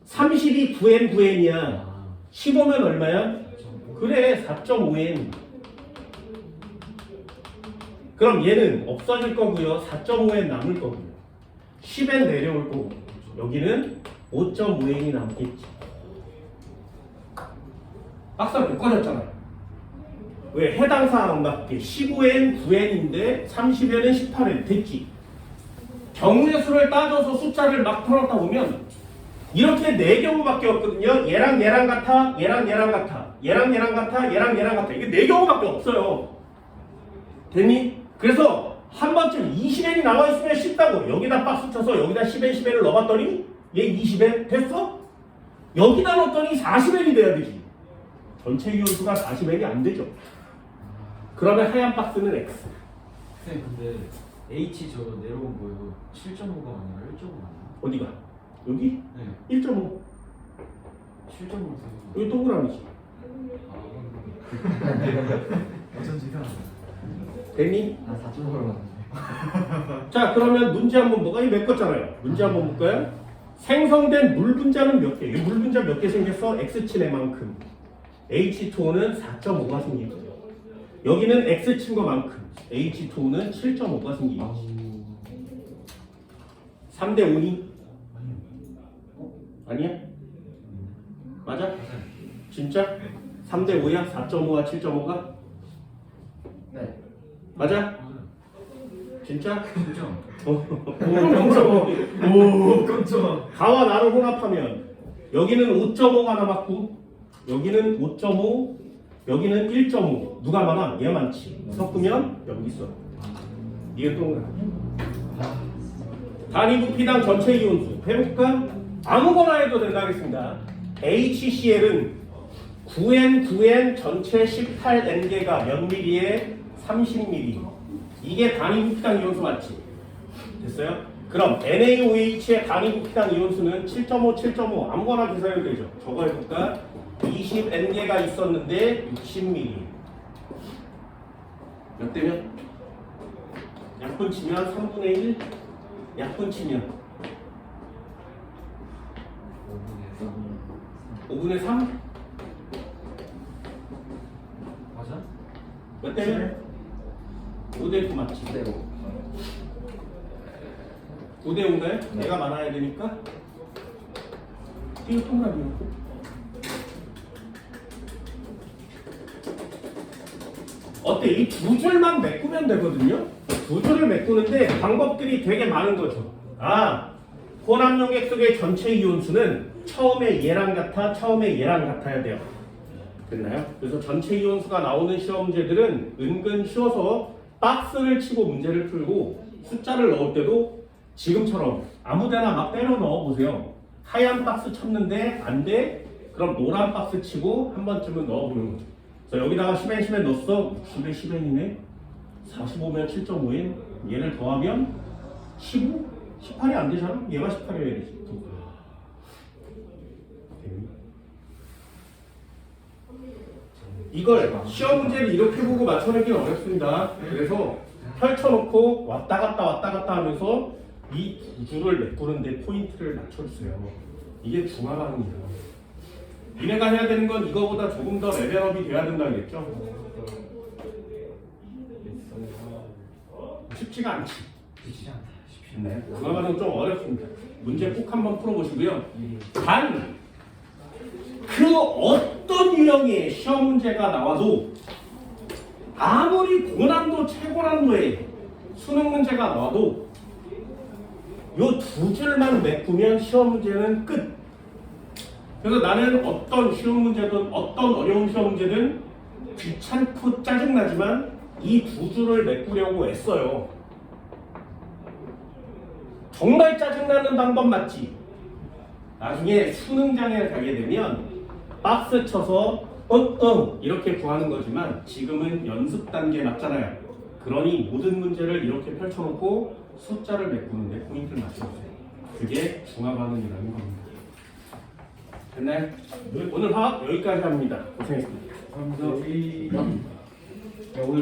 30이 9N, 9N이야. 15면 얼마야? 그래, 4.5N. 그럼 얘는 없어질 거고요. 4.5N 남을 거고요. 10N 내려올 거고. 여기는 5.5N이 남겠지. 박스가 못 꺼졌잖아. 왜? 해당 사항 맞게 15N, 9N인데 30N은 18N 됐지. 경우의 수를 따져서 숫자를 막 풀었다 보면 이렇게 4경우밖에 없거든요. 얘랑 얘랑 같아, 얘랑 얘랑 같아, 얘랑 얘랑 같아, 얘랑 얘랑 같아. 이게 4경우밖에 없어요. 됐니? 그래서 한 번쯤 20N이 나와 있으면 쉽다고. 여기다 박스 쳐서 여기다 10N, 10N을 넣어봤더니 얘 20N 됐어? 여기다 넣었더니 40N이 돼야 되지. 전체 이온수가 40N이 안 되죠. 그러면 하얀 박스는 X. 쌤 근데 H 저거 내려온 거예요. 7.5가 아니라 1.5 아니야? 어디가? 여기? 네. 1.5. 7.5. 여기 동그라미지. 어쩐지 이상하다. 됐니? 아 4.5로 맞는데. 자, 그러면 문제 한번 뭐가 이 메꿨잖아요. 문제 한번 볼까요? 생성된 물 분자는 몇 개? 이 물 분자 몇 개 생겼어? X친의 만큼. H2O는 4.5가 생기죠. 여기는 X친 것만큼 H2O는 7.5가 생기죠. 3대 5니? 아니야? 맞아? 진짜? 3대 5야? 4.5와 7.5가? 네. 맞아? 진짜? 진짜. 오, 깜짝아. 가와 나를 혼합하면 여기는 5.5가 남았고 여기는 5.5, 여기는 1.5. 누가 많아? 얘 많지. 섞으면 여기 있어. 이게 동그라미. 단위 부피당 전체 이온수 해볼까? 아무거나 해도 된다 하겠습니다. HCl은 9N 전체 18N개가 몇 미리에 30ml. 이게 단위 부피당 이온수 맞지? 됐어요? 그럼 NaOH의 단위 부피당 이온수는 7.5, 7.5 아무거나 계산해도 되죠. 저거 해볼까? 20N개가 있었는데 60ml. 몇 대면? 약분 치면 3분의 1? 약분 치면 5분의 3? 맞아? 몇 대면? 5대 9 맞지? 5대 5인가요? 내가 많아야 되니까 이거 동그라미요. 어때? 이 두 줄만 메꾸면 되거든요? 두 줄을 메꾸는데 방법들이 되게 많은 거죠. 아, 혼합용액 속의 전체 이온수는 처음에 얘랑 같아, 처음에 얘랑 같아야 돼요. 됐나요? 그래서 전체 이온수가 나오는 시험 문제들은 은근 쉬워서 박스를 치고 문제를 풀고 숫자를 넣을 때도 지금처럼 아무데나 막 때려 넣어보세요. 하얀 박스 쳤는데 안 돼? 그럼 노란 박스 치고 한 번쯤은 넣어보는 거죠. 그래서 여기다가 10N 넣었어. 60에 10N이네. 45면 7.5N. 얘를 더하면 15? 18이 안 되잖아? 얘가 18이어야 되지. 이걸 시험 문제를 이렇게 보고 맞춰내기는 어렵습니다. 그래서 펼쳐놓고 왔다 갔다 하면서 이 두 줄을 메꾸는데 포인트를 맞춰주세요. 이게 중화반응이에요. 니네가 해야 되는 건 이거보다 조금 더 레벨업이 돼야 된다겠죠? 쉽지가 않지. 쉽지 않다. 네. 중화반응 좀 어렵습니다. 문제 꼭 한번 풀어보시고요. 단, 그 어떤 유형의 시험 문제가 나와도 아무리 고난도 최고난도의 수능 문제가 나와도 요 두 줄만 메꾸면 시험 문제는 끝. 그래서 나는 어떤 쉬운 문제든 어떤 어려운 시험 문제든 귀찮고 짜증나지만 이 두 줄을 메꾸려고 애써요. 정말 짜증나는 방법 맞지? 나중에 수능장에 가게 되면 박스 쳐서 이렇게 구하는 거지만 지금은 연습 단계 맞잖아요. 그러니 모든 문제를 이렇게 펼쳐놓고 숫자를 메꾸는데 포인트를 맞춰주세요. 그게 중화반응이라는 겁니다. 됐나요? 오늘 화학 여기까지 합니다. 고생했습니다. 감사합니다. 오늘